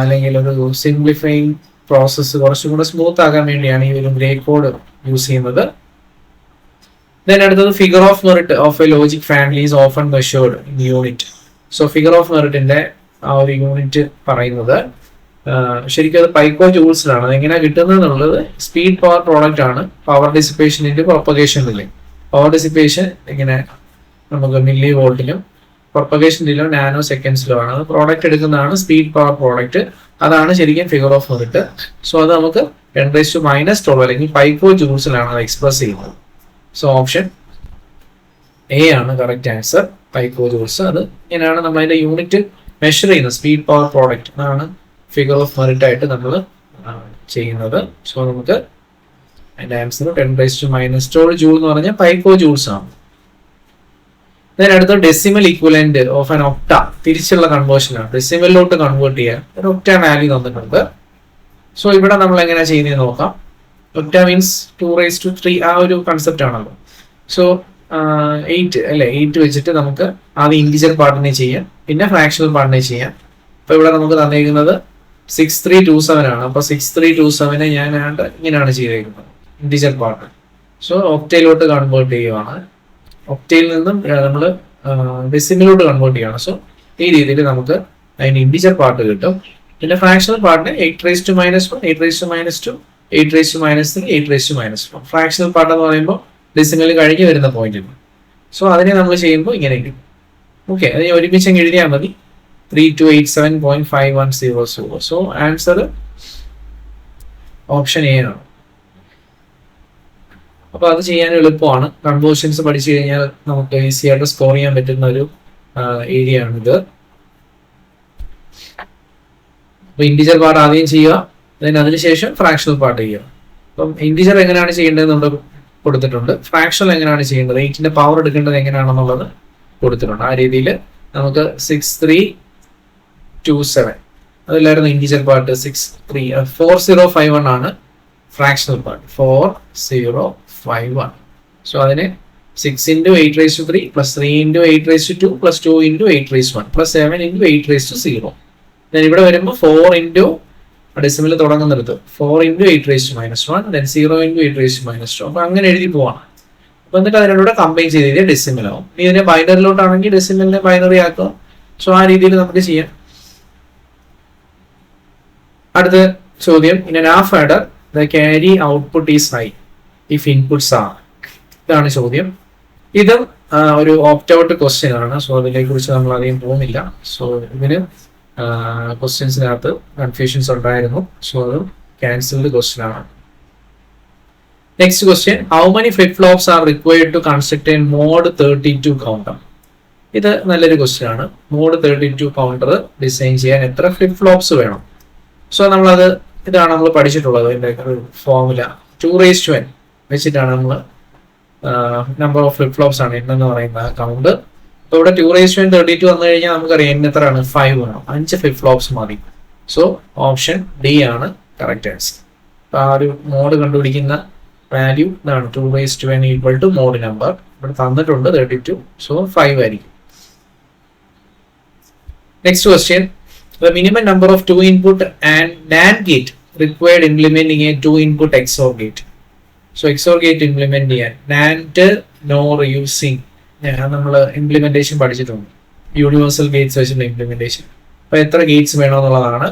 അല്ലെങ്കിൽ ഒരു സിംപ്ലിഫൈങ് പ്രോസസ്സ് കുറച്ചും കൂടെ സ്മൂത്ത് ആകാൻ വേണ്ടിയാണ് ഈ ഒരു ഗ്രേ കോഡ് യൂസ് ചെയ്യുന്നത്. ദെൻ അടുത്തത് figure of merit of a logic family is often measured in unit. So figure of മെറിറ്റിന്റെ ആ ഒരു യൂണിറ്റ് പറയുന്നത് ശരിക്കും അത് പൈക്കോ ജൂൾസിലാണ്. അതെങ്ങനെയാണ് കിട്ടുന്നത് എന്നുള്ളത് സ്പീഡ് പവർ പ്രോഡക്റ്റ് ആണ്. Power dissipation into propagation delay. Power dissipation ഇങ്ങനെ നമുക്ക് മില്ലി വോൾട്ടിലും പ്രൊപ്പഗേഷൻ ഡിലേ നാനോ സെക്കൻഡ്സിലും ആണ്. അത് പ്രോഡക്റ്റ് എടുക്കുന്നതാണ് സ്പീഡ് പവർ പ്രോഡക്റ്റ്. അതാണ് ശരിക്കും ഫിഗർ ഓഫ് മെറിറ്റ്. സോ അത് നമുക്ക് 10⁻⁻12 അല്ലെങ്കിൽ പൈക്കോ ജൂൾസിലാണ് അത് എക്സ്പ്രസ് ചെയ്യുന്നത്. സോ ഓപ്ഷൻ എ ആണ് കറക്റ്റ് ആൻസർ, പൈക്കോ ജൂൾസ്. അത് ഇങ്ങനെയാണ് നമ്മൾ അതിന്റെ യൂണിറ്റ് മെഷർ ചെയ്യുന്നത്, സ്പീഡ് പവർ പ്രോഡക്റ്റ്. അതാണ് ഫിഗർ ഓഫ് മെറിറ്റ് ആയിട്ട് നമ്മൾ ചെയ്യുന്നത്. സോ നമുക്ക് അതിന്റെ ആൻസർ 10⁻⁻12 ജൂൾ എന്ന് പറഞ്ഞാൽ പൈക്കോ ജൂൾസ് ആണ്. അടുത്ത ഡെസിമൽ ഈക്വലന്റ് ഓഫ് ആൻ ഒക്ട, തിരിച്ചുള്ള കൺവേർഷൻ ആണ്. ഡെസിമലിലോട്ട് കൺവേർട്ട് ചെയ്യാൻ ഒരു ഒക്ട വാല്യൂ തന്നിട്ടുണ്ട്. സോ ഇവിടെ നമ്മൾ എങ്ങനെയാ ചെയ്യുന്നത് നോക്കാം. ഒക്ട മീൻസ് 2⁻3 ആ ഒരു കൺസെപ്റ്റ് ആണല്ലോ. സോ 8 അല്ലെ, 8 വെച്ചിട്ട് നമുക്ക് ആദ്യം ഇൻറ്റിജർ പാർട്ടിനെ ചെയ്യാം, പിന്നെ ഫ്രാക്ഷണൽ പാർട്ടിനെ ചെയ്യാം. അപ്പൊ ഇവിടെ നമുക്ക് തന്നിരിക്കുന്നത് 6327 ആണ്. അപ്പൊ 6327 ഞാൻ ഇങ്ങനെയാണ് ചെയ്തേക്കുന്നത് ഇൻറ്റിജർ പാർട്ട്. സോ ഒക്ടയിലോട്ട് കൺവേർട്ട് ചെയ്യുവാണ്. ഒക്ടയിൽ നിന്നും നമ്മൾ ഡെസിമലിലോട്ട് കൺവേർട്ട് ചെയ്യണം. സോ ഈ രീതിയിൽ നമുക്ക് അതിന് ഇൻറ്റിജർ പാർട്ട് കിട്ടും. പിന്നെ ഫ്രാക്ഷണൽ പാർട്ടിന് 8⁻⁻1, 8⁻², 8⁻3, 8⁻4. ഫ്രാക്ഷണൽ പാർട്ട് എന്ന് പറയുമ്പോൾ ഡെസിമൽ കഴിഞ്ഞ് വരുന്ന പോയിന്റ്. സോ അതിനെ നമ്മൾ ചെയ്യുമ്പോൾ ഇങ്ങനെ കിട്ടും. ഓക്കെ, അതിനെ ഒരുമിച്ച് എഴുതിയാൽ മതി. 3287.5100. സോ ആൻസർ ഓപ്ഷൻ എ ആണ്. അപ്പൊ അത് ചെയ്യാൻ എളുപ്പമാണ്. കൺവേർഷൻസ് പഠിച്ചു കഴിഞ്ഞാൽ നമുക്ക് ഈസി ആയിട്ട് സ്കോർ ചെയ്യാൻ പറ്റുന്ന ഒരു ഏരിയ ആണിത്. അപ്പൊ ഇൻറ്റിജർ പാർട്ട് ആദ്യം ചെയ്യുക, അതിനുശേഷം ഫ്രാക്ഷണൽ പാർട്ട് ചെയ്യുക. അപ്പം ഇൻറ്റിജർ എങ്ങനെയാണ് ചെയ്യേണ്ടത് നമ്മൾ കൊടുത്തിട്ടുണ്ട്, ഫ്രാക്ഷണൽ എങ്ങനെയാണ് ചെയ്യേണ്ടത്, 8ന്റെ പവർ എടുക്കേണ്ടത് എങ്ങനെയാണെന്നുള്ളത് കൊടുത്തിട്ടുണ്ട്. ആ രീതിയിൽ നമുക്ക് 6327 അതിലായിരുന്നു ഇൻറ്റിജർ പാർട്ട്. 4051 ആണ് ഫ്രാക്ഷണൽ പാർട്ട്, 4051. സോ അതിന് 6 × 8⁻³ + 3 × 8⁻² + 2 × 8⁻1 + 7 × 8⁻0. ഇവിടെ വരുമ്പോൾ 4 ഡെസിമൽ തുടങ്ങുന്നിടത്ത് 4 × 8⁻⁻1 then 0 × 8⁻². അപ്പൊ അങ്ങനെ എഴുതി പോവാണ്. അപ്പൊ എന്നിട്ട് അതിനോട് കമ്പൈൻ ചെയ്ത് ഡെസിമൽ ആവും. ഇനി ഇതിനെ ബൈനറിലോട്ടാണെങ്കിൽ ഡെസിമലിനെ ബൈനറി ആക്കുക. സോ ആ രീതിയിൽ നമുക്ക് ചെയ്യാം. അടുത്ത ചോദ്യം, in an half adder the carry output is high if inputs are. ഇതാണ് ചോദ്യം. ഇതും ഒരു ഓപ്റ്റ് ഔട്ട് ക്വസ്റ്റ്യൻ ആണ്. സോ അതിനെ കുറിച്ച് നമ്മൾ അധികം പോകുന്നില്ല. സോ ഇതിന് ക്വസ്റ്റ്യൻസിനകത്ത് കൺഫ്യൂഷൻസ് ഉണ്ടായിരുന്നു. സോ അത് ക്യാൻസൽഡ് ക്വസ്റ്റ്യൻ ആണ്. Next question, how many flip flops are required to construct a mod 32 counter? ഇത് നല്ലൊരു ക്വസ്റ്റ്യൻ ആണ്. മോഡ് 32 കൗണ്ടർ ഡിസൈൻ ചെയ്യാൻ എത്ര ഫ്ലിപ്പ് ഫ്ലോപ്സ് വേണം? സോ നമ്മളത് ഇതാണ് നമ്മൾ പഠിച്ചിട്ടുള്ളത്. ഇതിന്റെ ഒരു ഫോർമുല 2:n വെച്ചിട്ടാണ് നമ്മൾ നമ്പർ ഓഫ് ഫ്ലിപ്പ് ഫ്ലോപ്സ് ആണ് n എന്ന് പറയുന്ന കൗണ്ട്. അപ്പോൾ ഇവിടെ 2:32 വന്നു കഴിഞ്ഞാൽ നമുക്കറിയാം n എത്രയാണ് 5 വേണം, 5 ഫ്ലിപ്പ് ഫ്ലോപ്സ് മതി. സോ ഓപ്ഷൻ ഡി ആണ് കറക്റ്റ് ആൻസർ. അപ്പൊ ആ ഒരു മോഡ് കണ്ടുപിടിക്കുന്ന വാല്യൂ ഇതാണ് 2:n equal to mode number. ഇവിടെ തന്നിട്ടുണ്ട് 32, സോ 5 ആയിരിക്കും. Next question, the minimum number of 2 input and NAND gate required implementing a 2 input XOR gate. So XOR gate implement ചെയ്യാൻ NAND NOR using നമ്മൾ implementation പഠിച്ചിട്ടുണ്ട്, universal Gates വെച്ചിട്ടുള്ള implementation. അപ്പൊ എത്ര Gates വേണമെന്നുള്ളതാണ്.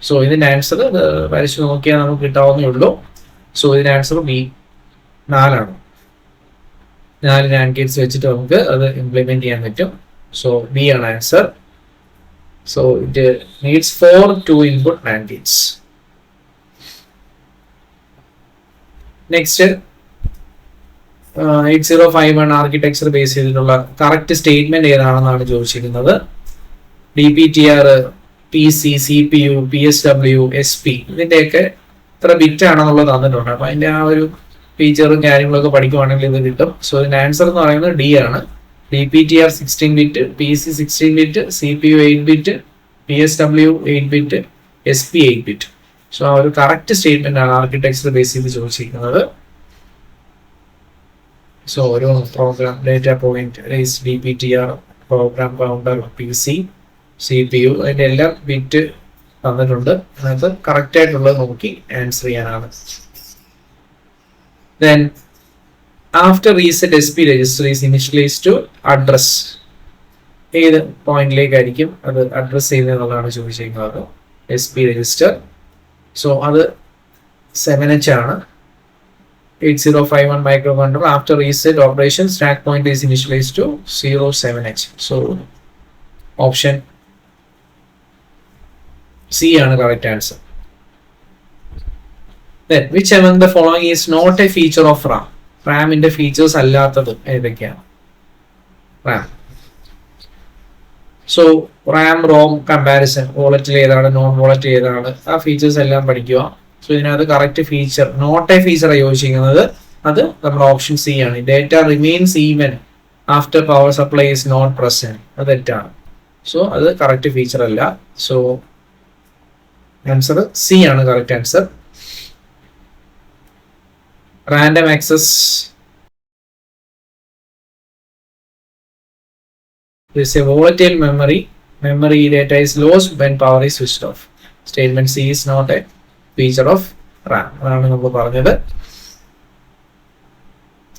So ഇതിന്റെ ആൻസർ വരച്ചു നോക്കിയാൽ നമുക്ക് കിട്ടാവുന്നേ ഉള്ളൂ. സോ ഇതിന്റെ ആൻസർ ബി 4 ആണ്. 4 NAND ഗേറ്റ്സ് വെച്ചിട്ട് നമുക്ക് അത് ഇംപ്ലിമെന്റ് ചെയ്യാൻ പറ്റും. സോ ബി ആണ് answer. So it needs 4 2 input NAND gates. Next, 8051 architecture base ചെയ്തിട്ടുള്ള കറക്റ്റ് സ്റ്റേറ്റ്മെന്റ് ഏതാണെന്നാണ് ചോദിച്ചിരിക്കുന്നത്. DPTR, PC, CPU, PSW, SP ഇതിന്റെയൊക്കെ എത്ര ബിറ്റ് ആണെന്നുള്ളത് തന്നിട്ടുണ്ട്. അപ്പൊ അതിന്റെ ആ ഒരു ഫീച്ചറും കാര്യങ്ങളൊക്കെ പഠിക്കുവാണെങ്കിൽ ഇത് കിട്ടും. സോ ഇതിന്റെ ആൻസർ എന്ന് പറയുന്നത് ഡി ആണ്. DPTR 16 bit, PC 16 bit, CPU 8 bit, PSW 8 bit, SP 8 bit. So ആ ഒരു കറക്റ്റ് സ്റ്റേറ്റ്മെന്റ് ആണ് ആർക്കിടെക്ചർ ബേസ് ചെയ്ത് ചോദിച്ചിരിക്കുന്നത്. സോ ഒരു program data point, DPTR, program counter, PC, CPU അതിന്റെ എല്ലാ ബിറ്റ് തന്നിട്ടുണ്ട്. അതിനകത്ത് കറക്റ്റ് ആയിട്ടുള്ളത് നോക്കി ആൻസർ ചെയ്യാനാണ്. Then after reset SP register is initialized to address, ഏത് പോയിന്റിലേക്കായിരിക്കും അത് അഡ്രസ് ചെയ്യുന്നത് എന്നുള്ളതാണ് ചോദിച്ചിരിക്കുന്നത്. SP register. സോ അത് 7H ആണ്. 8051 microcontroller after reset operation stack point is initialized to 07H. So option C ആണ് correct answer. Then which among the following is not a feature of RAM? റാമിന്റെ features അല്ലാത്തത് ഏതൊക്കെയാണ്? RAM. So RAM ROM comparison, volatile ഏതാണ്, non വോളറ്റിൽ ഏതാണ്, ആ features എല്ലാം പഠിക്കുക. So ഇതിനകത്ത് correct feature not a feature ചോദിച്ചിരിക്കുന്നത് അത് നമ്മുടെ ഓപ്ഷൻ സി ആണ്. Data remains even after power supply is not present, അത് തെറ്റാണ്. സോ അത് കറക്റ്റ് ഫീച്ചർ അല്ല. സോ ആൻസർ സി ആണ് correct answer. Random access is a volatile memory. Memory data is lost when power is switched off. Statement C is not a feature of RAM. അതാണ് നമ്മൾ പറഞ്ഞത്.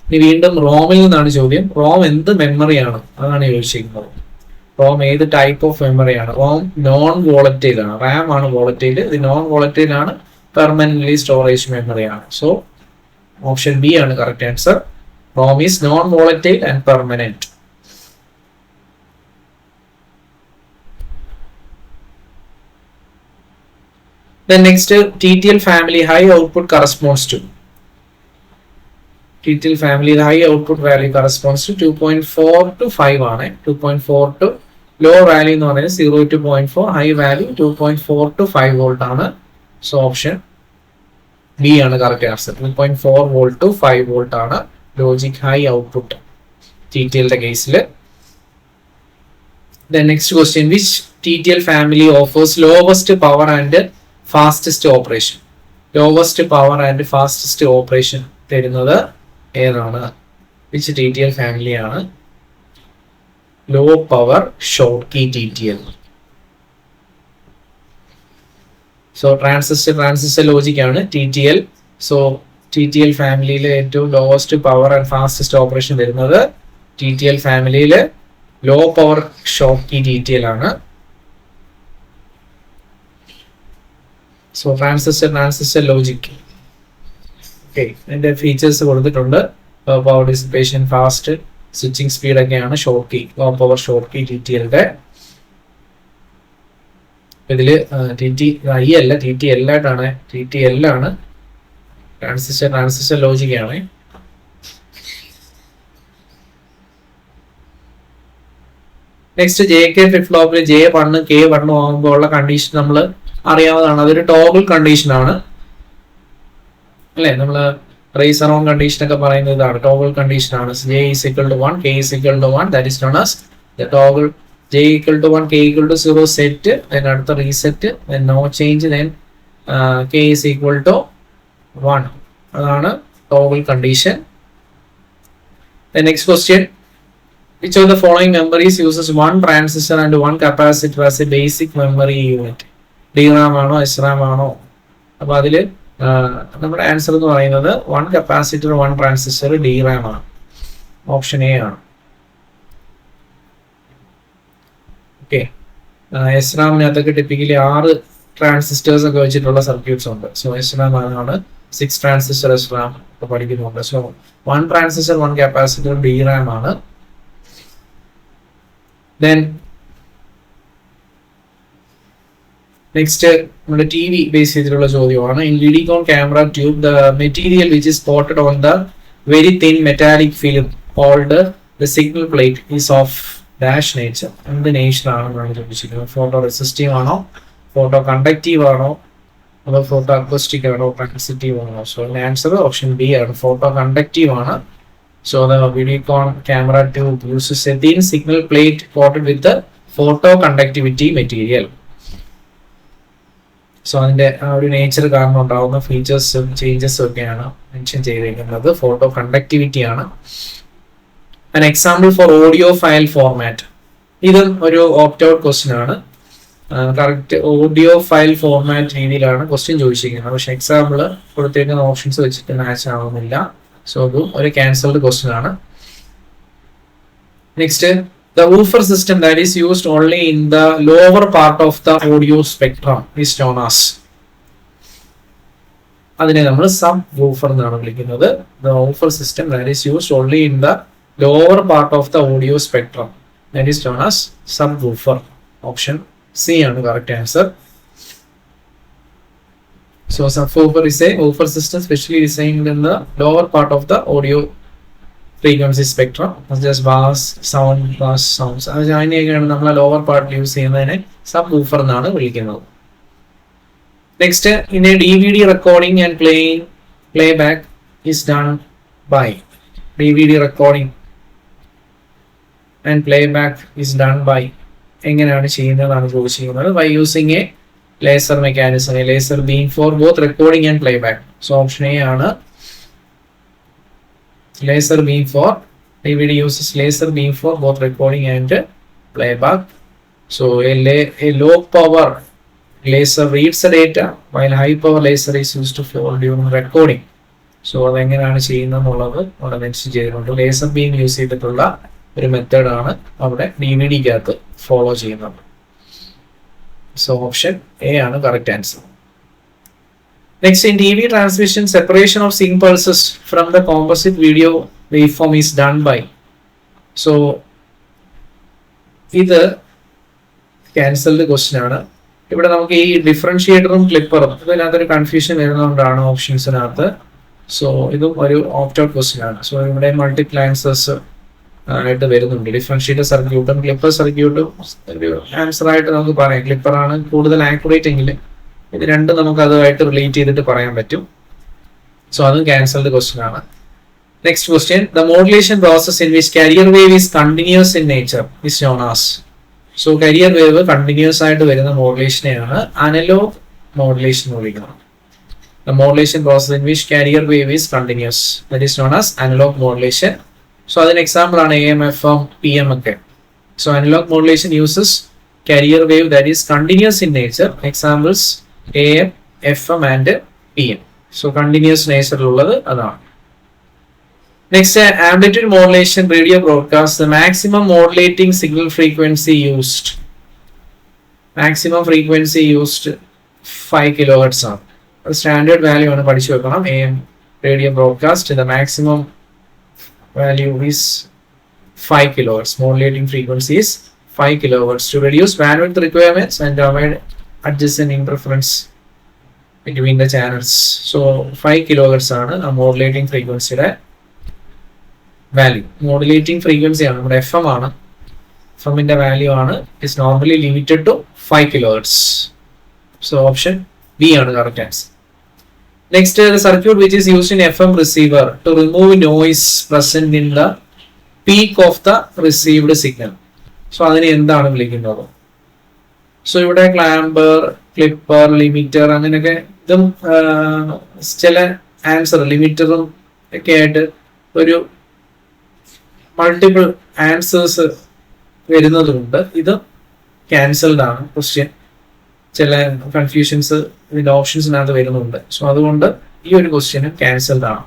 ഇനി വീണ്ടും റോമിൽ നിന്നാണ് ചോദ്യം. റോം എന്ത് മെമ്മറിയാണ് അതാണ് ചോദിച്ചിരിക്കുന്നത്. റോം ഏത് ടൈപ്പ് ഓഫ് മെമ്മറിയാണ്? റോം നോൺ വോളറ്റൈൽ ആണ്. റാം ആണ് വോളറ്റൈൽ, ഇത് നോൺ വോളറ്റൈൽ ആണ്, പെർമനന്റ്ലി സ്റ്റോറേജ് മെമ്മറിയാണ്. സോ ഓപ്ഷൻ ബി ആണ് correct answer. ROM is non-volatile and permanent. The next TTL family high output corresponds to. TTL family the high output value corresponds to 2.4 to 5 ആണ്. 2.4 to low value എന്ന് പറയുന്നത് 0 to 0.4, high value 2.4 to 5 volt ആണ്. So option B ആണ് correct answer. 2.4 volt to 5 volt ആണ് logic high output TTL കേസിൽ. The next question, which TTL family offers lowest power and fastest operation? Lowest power and fastest operation തരുന്നത് ഏതാണ്? which TTL family ആണ്? low power Schottky TTL. So transistor logic ആണ് TTL. So TTL ഫാമിലിയിലെ ഏറ്റവും lowest power and fastest operation വരുന്നത് TTL ഫാമിലിയിലെ low power Schottky TTL ആണ്. So transistor logic. Okay, ഇതിന്റെ ഫീച്ചേഴ്സ് കൊടുത്തിട്ടുണ്ട്. Power dissipation, fast switching speed ഒക്കെയാണ് Schottky, ലോ പവർ Schottky TTLയുടെ. ഇതില് TTI അല്ല, TTL ആയിട്ടാണ്. TTL ആണ് ട്രാൻസിസ്റ്റർ ലോജിക് ആണ്. നെക്സ്റ്റ് JK ഫ്ലിപ്പ് ഫ്ലോപ്പിൽ J1 K1 ആകുമ്പോൾ ഉള്ള കണ്ടീഷൻ നമ്മൾ അറിയാവുന്നതാണ്. അതൊരു ടോഗിൾ കണ്ടീഷൻ ആണ് അല്ലെ. നമ്മൾ റേസ് അറൗണ്ട് കണ്ടീഷൻ ഒക്കെ പറയുന്നത് ഇതാണ്, ടോഗിൾ കണ്ടീഷൻ ആണ്. J is equal to 1, K is equal to 1, that is known as the toggle. J equal to 1, K equal to 0 set, then അടുത്ത reset, then no change, then K is equal to 1. അതാണ് toggle condition. The next question, which of the following memories uses one transistor and one capacitor as a basic memory unit? DRAM ആണോ SRAM ആണോ? അപ്പോൾ അതിൽ നമ്മുടെ answer എന്ന് പറയുന്നത് 1 capacitor 1 transistor DRAM ആണ്. Option A ആണ്. ഓക്കെ, SRAM-നകത്തൊക്കെ ടിപ്പിക്കലി 6 ട്രാൻസിസ്റ്റേഴ്സ് ഒക്കെ വെച്ചിട്ടുള്ള സർക്യൂട്ട്സ് ഉണ്ട്. സോ SRAM ആണ് 6 ട്രാൻസിസ്റ്റർ SRAM ഒക്കെ പഠിക്കുന്നുണ്ട്. സോ 1 ട്രാൻസിസ്റ്റർ 1 കപ്പാസിറ്റർ DRAM ആണ്. Then നെക്സ്റ്റ് നമ്മുടെ TV ബേസ് ചെയ്തിട്ടുള്ള ചോദ്യമാണ്. In vidicon camera tube the material which is coated on the very thin metallic film called the signal plate is of dash nature. എന്ത് nature ആണെന്നാണ് ചോദിച്ചിരിക്കുന്നത്. Photo resistive ആണോ, photo conductive ആണോ, അതോ photo acoustic ആണോ, transitive ആണോ? So answer option B ആണ്, photo conductive ആണ്. So the Vidicon camera tube uses a thin signal plate coated with the photoconductivity material. So അതിന്റെ ആ ഒരു നേച്ചർ കാരണം ഉണ്ടാകുന്ന ഫീച്ചേഴ്സും ചേഞ്ചസും ഒക്കെയാണ് മെൻഷൻ ചെയ്തിരിക്കുന്നത്. ഫോട്ടോ കണ്ടക്ടിവിറ്റി ആണ്. An example for audio file format. ഇതും ഒരു ഓപ്റ്റ് ഔട്ട് ക്വസ്റ്റ്യൻ ആണ്. കറക്റ്റ് ഓഡിയോ ഫയൽ ഫോർമാറ്റ് രീതിയിലാണ് ക്വസ്റ്റ്യൻ ചോദിച്ചിരിക്കുന്നത്. പക്ഷെ എക്സാമ്പിൾ കൊടുത്തേക്കുന്ന ഓപ്ഷൻസ് വെച്ചിട്ട് മാച്ച് ആവുന്നില്ല. സോ അതും ഒരു ക്യാൻസൽഡ് ക്വസ്റ്റ്യൻ ആണ്. Next, the woofer system that is used only in the lower part of the audio spectrum is known as. അതിനെ നമ്മൾ സബ് വൂഫർ എന്നാണ് വിളിക്കുന്നത്. The woofer system that is used only in the lower part of the audio spectrum, that is known as subwoofer. Option C ആണ് correct answer. So subwoofer is a woofer system specially designed in the lower part of the audio frequency spectrum, such as bass, sound, bass sounds. അതിനെയൊക്കെയാണ് നമ്മൾ lower പാർട്ടിൽ use ചെയ്യുന്നതിനെ sub woofer എന്നാണ് വിളിക്കുന്നത്. Next, in a DVD recording and playback is done by. DVD recording and playback is done by എങ്ങനെയാണ് ചെയ്യുന്നതാണ് ചോദിച്ചിരിക്കുന്നത്. By using a laser mechanism, a laser beam for both recording and playback. So option A ആണ്. Laser beam for DVD uses laser beam for both recording and playback. So a low power laser reads the data while high power laser is used to for during recording. So അതെങ്ങനെയാണ് ചെയ്യുന്നതെന്നുള്ളത് അവിടെ mention ചെയ്തിട്ടുണ്ട്. Laser beam use ചെയ്തിട്ടുള്ള ഒരു മെത്തേഡാണ് അവിടെ DVD-ക്കകത്ത് follow ചെയ്യുന്നത്. So option A ആണ് correct answer. Next, in TV transmission, separation of sync pulses from the composite video waveform is done by. So, ഇത് ക്യാൻസൽഡ് ക്വസ്റ്റ്യൻ ആണ്. ഇവിടെ നമുക്ക് ഈ ഡിഫറൻഷിയേറ്ററും ക്ലിപ്പറും ഇതിനകത്തൊരു കൺഫ്യൂഷൻ വരുന്നതുകൊണ്ടാണ് ഓപ്ഷൻസിനകത്ത്. സോ ഇതും ഒരു ഓപ്റ്റ് ഔട്ട് ക്വസ്റ്റ്യൻ ആണ്. സോ ഇവിടെ മൾട്ടിപ്പിൾ ആൻസേഴ്സ് ആയിട്ട് വരുന്നുണ്ട്. ഡിഫറൻഷിയേറ്റർ സർക്യൂട്ടും ക്ലിപ്പർ സർക്യൂട്ടും ഒരു ആൻസർ ആയിട്ട് നമുക്ക് പറയാം. ക്ലിപ്പറാണ് കൂടുതൽ ആക്യുറേറ്റ് എങ്കിൽ ഇത് രണ്ടും നമുക്ക് അതുമായിട്ട് റിലേറ്റ് ചെയ്തിട്ട് പറയാൻ പറ്റും. സോ അതും ക്യാൻസൽഡ് ക്വസ്റ്റ്യൻ ആണ്. Next question, the modulation process in which carrier wave is continuous in nature is known as. So carrier wave continuous ആയിട്ട് വരുന്ന മോഡുലേഷനെയാണ് അനലോഗ് മോഡുലേഷൻ എന്ന് വിളിക്കുന്നത്. The modulation process in which carrier wave is continuous, that is known as analogue modulation. So അതിന് example ആണ് AM, FM, PM ഒക്കെ. So analogue modulation uses carrier wave that is continuous in nature. Examples AM, FM and PM. So continuous നേച്ചറിലുള്ളത് അതാണ്. Next, amplitude modulation radio broadcast, the maximum modulating signal frequency used. Maximum frequency used 5 kHz ആണ്. അത് standard value ആണ്, പഠിച്ചു വെക്കണം. AM radio broadcast, the maximum value is 5 kHz. Modulating frequency is 5 kHz to reduce bandwidth requirements and avoid adjacent interference between the channels. So 5 kHz ആണ് modulating ഫ്രീക്വൻസിയുടെ value. Modulating frequency ആണ് നമ്മുടെ FM ആണ്. എഫ്എമ്മിന്റെ value ആണ് is normally limited to 5 kilohertz. So option B ആണ് correct answer. Next, the circuit which is used in FM receiver to remove noise present in the peak of the received signal. So അതിനെ എന്താണ് വിളിക്കുന്നത്? So ഇവിടെ clamper, clipper, limiter അങ്ങനെയൊക്കെ ഇതും ചില answer ലിമിറ്ററും ഒക്കെ ആയിട്ട് ഒരു മൾട്ടിപ്പിൾ ആൻസേഴ്സ് വരുന്നതുകൊണ്ട് ഇത് ക്യാൻസൽഡ് ആണ് ക്വസ്റ്റ്യൻ. ചില കൺഫ്യൂഷൻസ് ഇതിന്റെ ഓപ്ഷൻസിനകത്ത് വരുന്നുണ്ട്. സോ അതുകൊണ്ട് ഈ ഒരു ക്വസ്റ്റ്യനും ക്യാൻസൽഡ് ആണ്.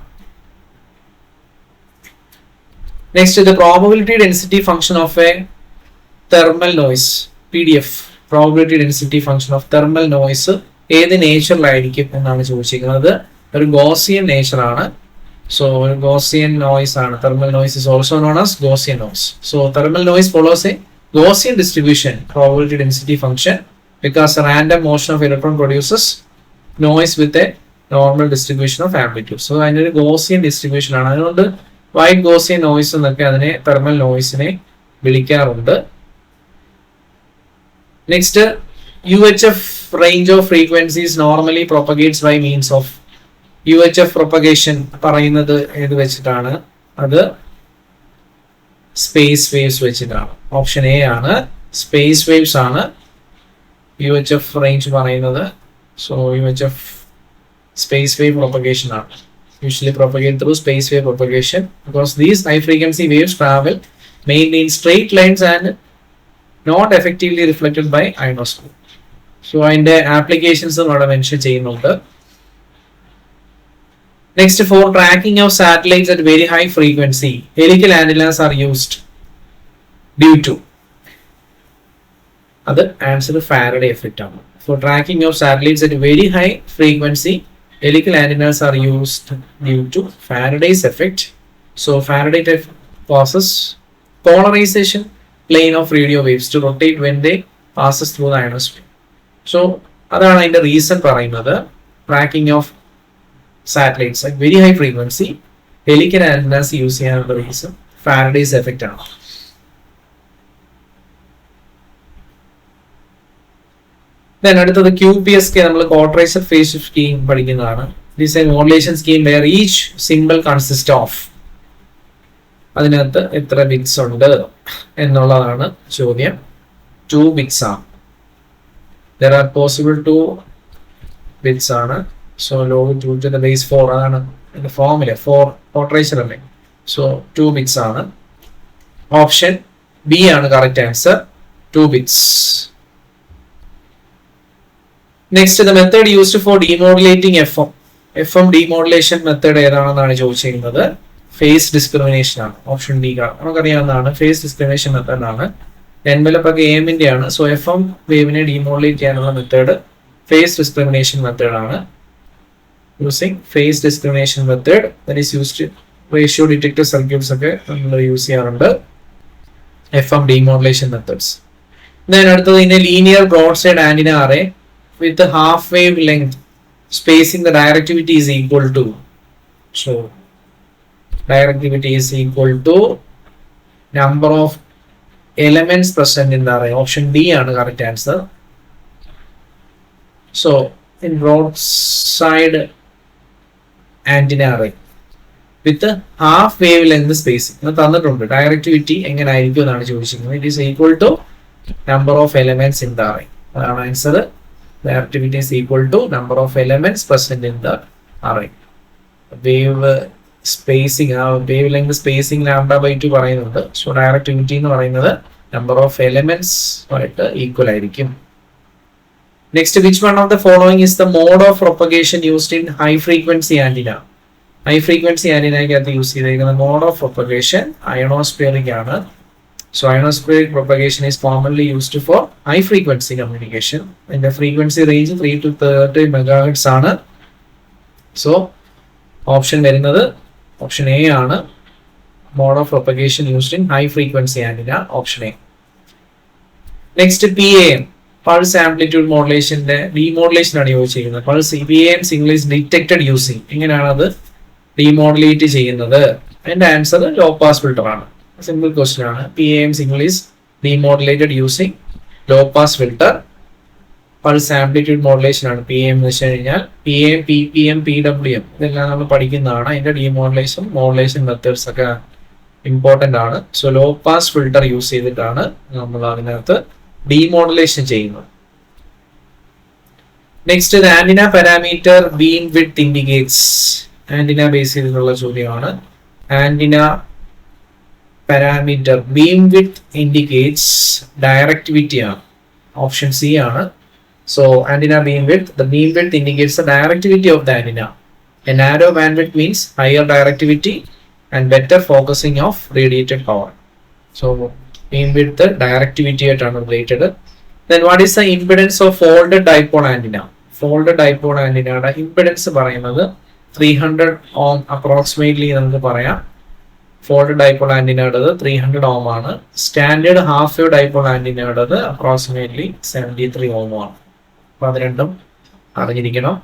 Next, the probability density function of A thermal noise PDF. Probability density function of thermal noise ഏത് നേച്ചറിലായിരിക്കും എന്നാണ് ചോദിച്ചിരിക്കുന്നത്. ഒരു ഗോസിയൻ നേച്ചർ ആണ്. സോ ഒരു ഗോസിയൻ നോയ്സ് ആണ്. Thermal noise is also known as Gaussian noise. So thermal noise follows A Gaussian distribution probability density function because a random motion of electron produces noise with a normal distribution of amplitude. So അതിനൊരു Gaussian distribution ആണ്. അതുകൊണ്ട് white Gaussian noise എന്നൊക്കെ അതിനെ thermal നോയ്സിനെ വിളിക്കാറുണ്ട്. Next, UHF range of frequencies normally propagates by means of. UHF propagation പറയുന്നത് ഏത് വെച്ചിട്ടാണ്? അത് സ്പേസ് വേവ്സ് വെച്ചിട്ടാണ്. ഓപ്ഷൻ എ ആണ്, സ്പേസ് വേവ്സ് ആണ് UHF range പറയുന്നത്. So UHF space wave propagation ആണ്. Usually propagate through space wave propagation because these high frequency waves travel mainly in straight lines and not effectively reflected by ionosphere. So അതിന്റെ applications ഇവിടെ mention ചെയ്യുന്നുണ്ട്. Next, for tracking of satellites at very high frequency, helical antennas are used due to. അത് answer Faraday effect ആണ്. For tracking of satellites at very high frequency, helical antennas are used due to Faraday's effect. So Faraday causes polarization plane of radio waves to rotate when they passes through the ionosphere. So അതാണ് അതിന്റെ reason പറയുന്നത്. Tracking of satellites at very high frequency helical antennas use ചെയ്യാനുള്ള reason Faraday's effect ആണ്. അടുത്തത് QPSK, നമ്മൾ quadrature phase shift scheme പഠിക്കുന്നതാണ്. This a modulation scheme where each symbol consist of. അതിനകത്ത് എത്ര ബിറ്റ്സ് ഉണ്ട് എന്നുള്ളതാണ് ചോദ്യം. 2 ബിറ്റ്സ് ആണ്. There are possible 2 bits ആണ്. So log 2 to the base 4 അതാണ് ഫോർമുല. 4 ക്വാർട്ടറൈസർ അല്ലേ. സോ 2 ബിറ്റ്സ് ആണ്. ഓപ്ഷൻ ബി ആണ് correct answer, 2 bits. Next, the method used for demodulating FM. FM demodulation method ഏതാണെന്നാണ് ചോദിച്ചിരിക്കുന്നത്. ഫേസ് ഡിസ്ക്രിമിനേഷൻ ആണ്. ഓപ്ഷൻ ഡി നമുക്കറിയാവുന്നതാണ്. Phase discrimination method ആണ്. എൻവലപ്പ് ഒക്കെ എമ്മിന്റെ ആണ്. സോ FM വേവിനെ ഡീമോഡുലേറ്റ് ചെയ്യാനുള്ള മെത്തേഡ് ഫേസ് ഡിസ്ക്രിമിനേഷൻ മെത്തേഡ് ആണ്. Using phase discrimination method that is used ratio detector circuits ഒക്കെ നമ്മൾ യൂസ് ചെയ്യാറുണ്ട്. FM demodulation methods. Then അടുത്തത് ഇതിന്റെ linear broadside antenna array with the half wave length spacing, the directivity is equal to. So directivity is equal to number of elements present in the array. Option D ആണ് correct answer. So in broadside antenna array with the half wavelength spacing തന്നിട്ടുണ്ട്. Directivity എങ്ങനെ ആയിരിക്കും എന്നാണ് ചോദിച്ചിരിക്കുന്നത്. It is equal to number of elements in the array. അതാണ് answer. Directivity is equal to number of elements present in the array. Wave spacing, wavelength spacing lambda by 2 പറയുന്നുണ്ട്. So directivity എന്ന് പറയുന്നത് number of elements ആയിട്ട് equal ആയിരിക്കും. Next, which one of the following is the mode of propagation used in high frequency antenna? High frequency antenna use ചെയ്തിരിക്കുന്ന mode of propagation ionospheric ആണ്. So ionospheric propagation is commonly used for high frequency communication. In the frequency range 3 to 30 megahertz ആണ്. So option വരുന്നത് option A ആണ്. Mode of propagation used in high frequency antenna, option A. Next PAM, pulse amplitude മോഡുലേഷന്റെ demodulation ആണ് ചോദിച്ചിരിക്കുന്നത്. Pulse PAM signal is detected using. എങ്ങനെയാണ് അത് ഡീമോഡുലേറ്റ് ചെയ്യുന്നത്? അതിന്റെ ആൻസർ ലോ പാസ് ഫിൽട്ടർ ആണ്. സിമ്പിൾ ക്വസ്റ്റ്യൻ ആണ്. PAM signal is demodulated using low pass filter. Pulse amplitude modulation ആണ് പി എം എന്ന് വെച്ച് കഴിഞ്ഞാൽ. P M, P P M, P W M ഇതെല്ലാം നമ്മൾ പഠിക്കുന്നതാണ്. അതിന്റെ ഡീമോഡുലേഷൻ മോഡുലേഷൻ മെത്തേഡ്സ് ഒക്കെ ഇമ്പോർട്ടൻ്റ് ആണ്. So low pass filter use ചെയ്തിട്ടാണ് നമ്മൾ അതിനകത്ത് ഡീമോഡുലേഷൻ ചെയ്യുന്നത്. Next antenna parameter beam width indicates. Antenna base ചെയ്തിട്ടുള്ള ചോദ്യമാണ്. Antenna parameter beam width indicates directivity ആണ്. ഓപ്ഷൻ സി ആണ്. So antenna beam width, the beam width indicates the directivity of the antenna. A narrow bandwidth means higher directivity and better focusing of radiated power. So beam width directivity ആണ് related. Then what is the impedance of folded dipole antenna? Folded dipole antenna impedance പറയുന്നത് 300 ohm approximately നമുക്ക് പറയാം. Folded dipole antenna 300 ohm ആണ്. Standard half wave dipole antenna approximately 73 ohm ആണ്. അത് രണ്ടും അറിഞ്ഞിരിക്കണം.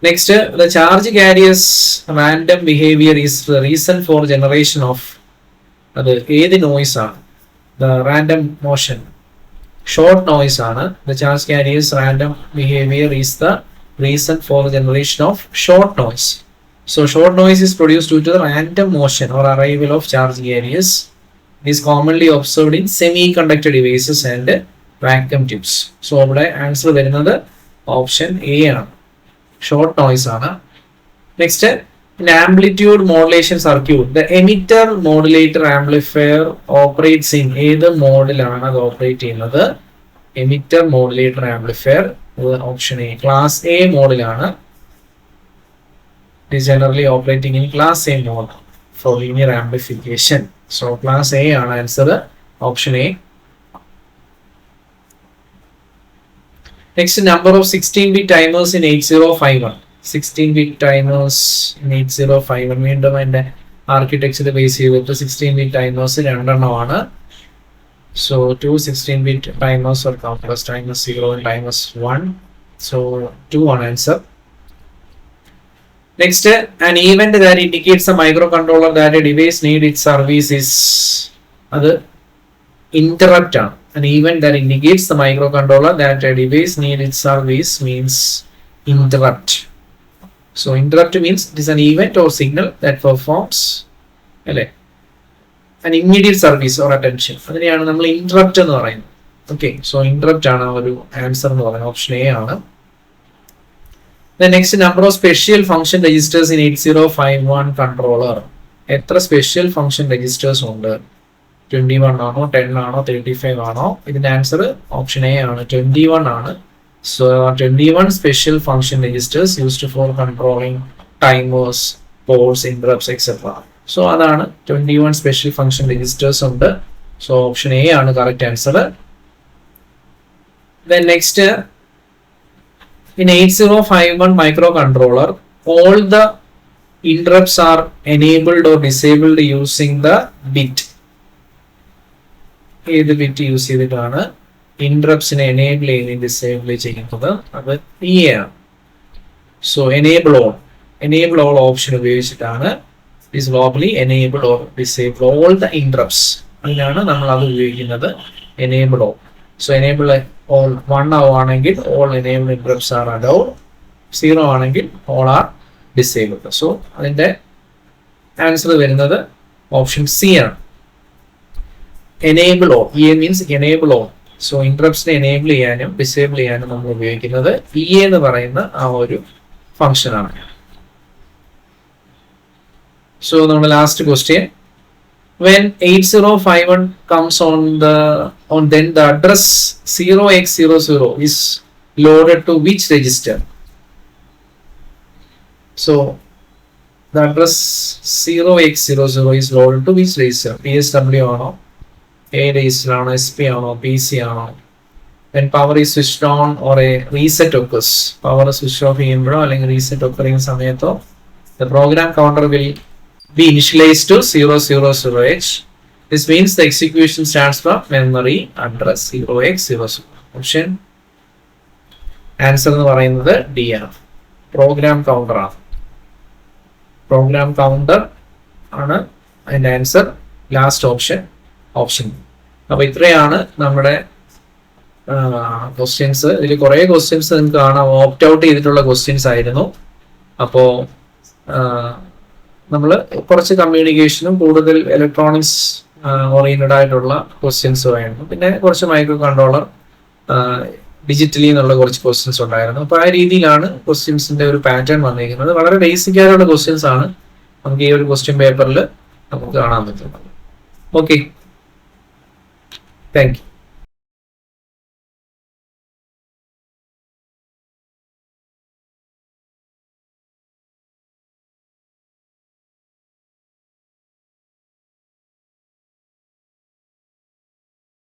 Next, the charge carriers random behaviour is the reason for generation of. അത് ഏത് നോയ്സ് ആണ്? The random motion short noise ആണ്. The charge carriers random behaviour is the reason for generation of short noise. So short noise is produced due to the random motion or arrival of charge carriers. It is commonly observed in semiconductor devices and vacuum tubes. So ഇവിടെ answer വരുന്നത് option A ആണ്, short noise ആണ്. Next, amplitude modulation circuit. The emitter modulator amplifier operates in ഏത് മോഡിലാണ് അത് ഓപ്പറേറ്റ് ചെയ്യുന്നത്? Emitter modulator amplifier option A class A മോഡിലാണ്. It is generally operating in class A mode for linear amplification. So class A ആണ് answer, option A. Next, number of 16-bit timers in 8051. 16-bit timers in 8051. വീണ്ടും അതിന്റെ architecture base ചെയ്തിട്ട് 16-bit timers രണ്ടെണ്ണമാണ്. So 2 16-bit timers are counted as timers 0 and timers 1. So 2 ആണ് answer. Next, an event that indicates a microcontroller that a device needs its service is അത് interrupt ആണ്. An event that indicates the microcontroller that a device needs its service means interrupt. So interrupt means it is an event or signal that performs an immediate service or attention. അതിനെയാണ് നമ്മൾ interrupt എന്ന് പറയുന്നത്. Okay, so interrupt ആണ് ഒരു answer എന്ന് പറയുന്നത്, option A ആണ്. The next, number of special function registers in 8051 controller. എത്ര സ്പെഷ്യൽ ഫംഗ്ഷൻ രജിസ്റ്റേഴ്സ് ഉണ്ട്? 21 ആണോ, 10 ആണോ, 35 ആണോ? ഇതിന്റെ ആൻസർ ഓപ്ഷൻ എ ആണ്, 21 ആണ്. So 21 special function registers used for controlling timers, ports, interrupts, etc. So അതാണ് 21 special function registers ഉണ്ട്. So ഓപ്ഷൻ എ ആണ് correct answer. Then next, in 8051 microcontroller, all the interrupts are enabled or disabled using the bit. ഏത് bit use ചെയ്തിട്ടാണ് interruptsനെ enable ചെയ്യുകയും disable ചെയ്യുന്നത്? അത് E ആണ്. So enable all option ഉപയോഗിച്ചിട്ടാണ് is globally enable or disable all the interrupts. അതിനാണ് നമ്മൾ അത് ഉപയോഗിക്കുന്നത്, enable all. So enable all 1 ആണെങ്കിൽ all enabled interrupts are allowed, 0 ആണെങ്കിൽ all are disabled. So അതിന്റെ ആൻസർ വരുന്നത് ഓപ്ഷൻ സി ആണ്, enable all. E means enable all. So interruptsനെ enable ചെയ്യാനും disable ചെയ്യാനും നമ്മൾ ഉപയോഗിക്കുന്നത് E എന്ന് പറയുന്ന ആ ഒരു ഫംഗ്ഷൻ ആണ്. So നമ്മുടെ last question, when 8051 comes on then the address 0x00 is loaded to which register? So the address 0x00 is loaded to which register? PSW ആണോ, A register ആണോ, SP ആണോ, PC ആണോ? When power is switched on or a reset occurs, power switch off ചെയ്യുമ്പോഴോ അല്ലെങ്കിൽ reset occurring സമയത്തോ the program counter will be initialized to 000H. This means the execution starts from memory address 0x00. Option answer എന്ന് പറയുന്നത് D ആണ്, program counter ആണ്. Program counter ആണ് അതിന്റെ answer, last option, option അപ്പൊ ഇത്രയാണ് നമ്മുടെ ക്വസ്റ്റ്യൻസ്. ഇതിൽ കുറെ ക്വസ്റ്റ്യൻസ് നിങ്ങൾക്ക് കാണാം, ഓപ്റ്റ് ഔട്ട് ചെയ്തിട്ടുള്ള ക്വസ്റ്റ്യൻസ് ആയിരുന്നു. അപ്പോ നമ്മൾ കുറച്ച് കമ്മ്യൂണിക്കേഷനും കൂടുതൽ ഇലക്ട്രോണിക്സ് ഓറിയന്റഡ് ആയിട്ടുള്ള ക്വസ്റ്റ്യൻസ് ആയിരുന്നു. പിന്നെ കുറച്ച് മൈക്രോ കൺട്രോളർ ഡിജിറ്റലി എന്നുള്ള കുറച്ച് ക്വസ്റ്റ്യൻസ് ഉണ്ടായിരുന്നു. അപ്പൊ ആ രീതിയിലാണ് ക്വസ്റ്റ്യൻസിന്റെ ഒരു പാറ്റേൺ വന്നിരിക്കുന്നത്. വളരെ ബേസിക് ആയിട്ടുള്ള ക്വസ്റ്റ്യൻസ് ആണ് നമുക്ക് ഈ ഒരു ക്വസ്റ്റ്യൻ പേപ്പറിൽ നമുക്ക് കാണാൻ പറ്റുന്നത്. Okay, thank you.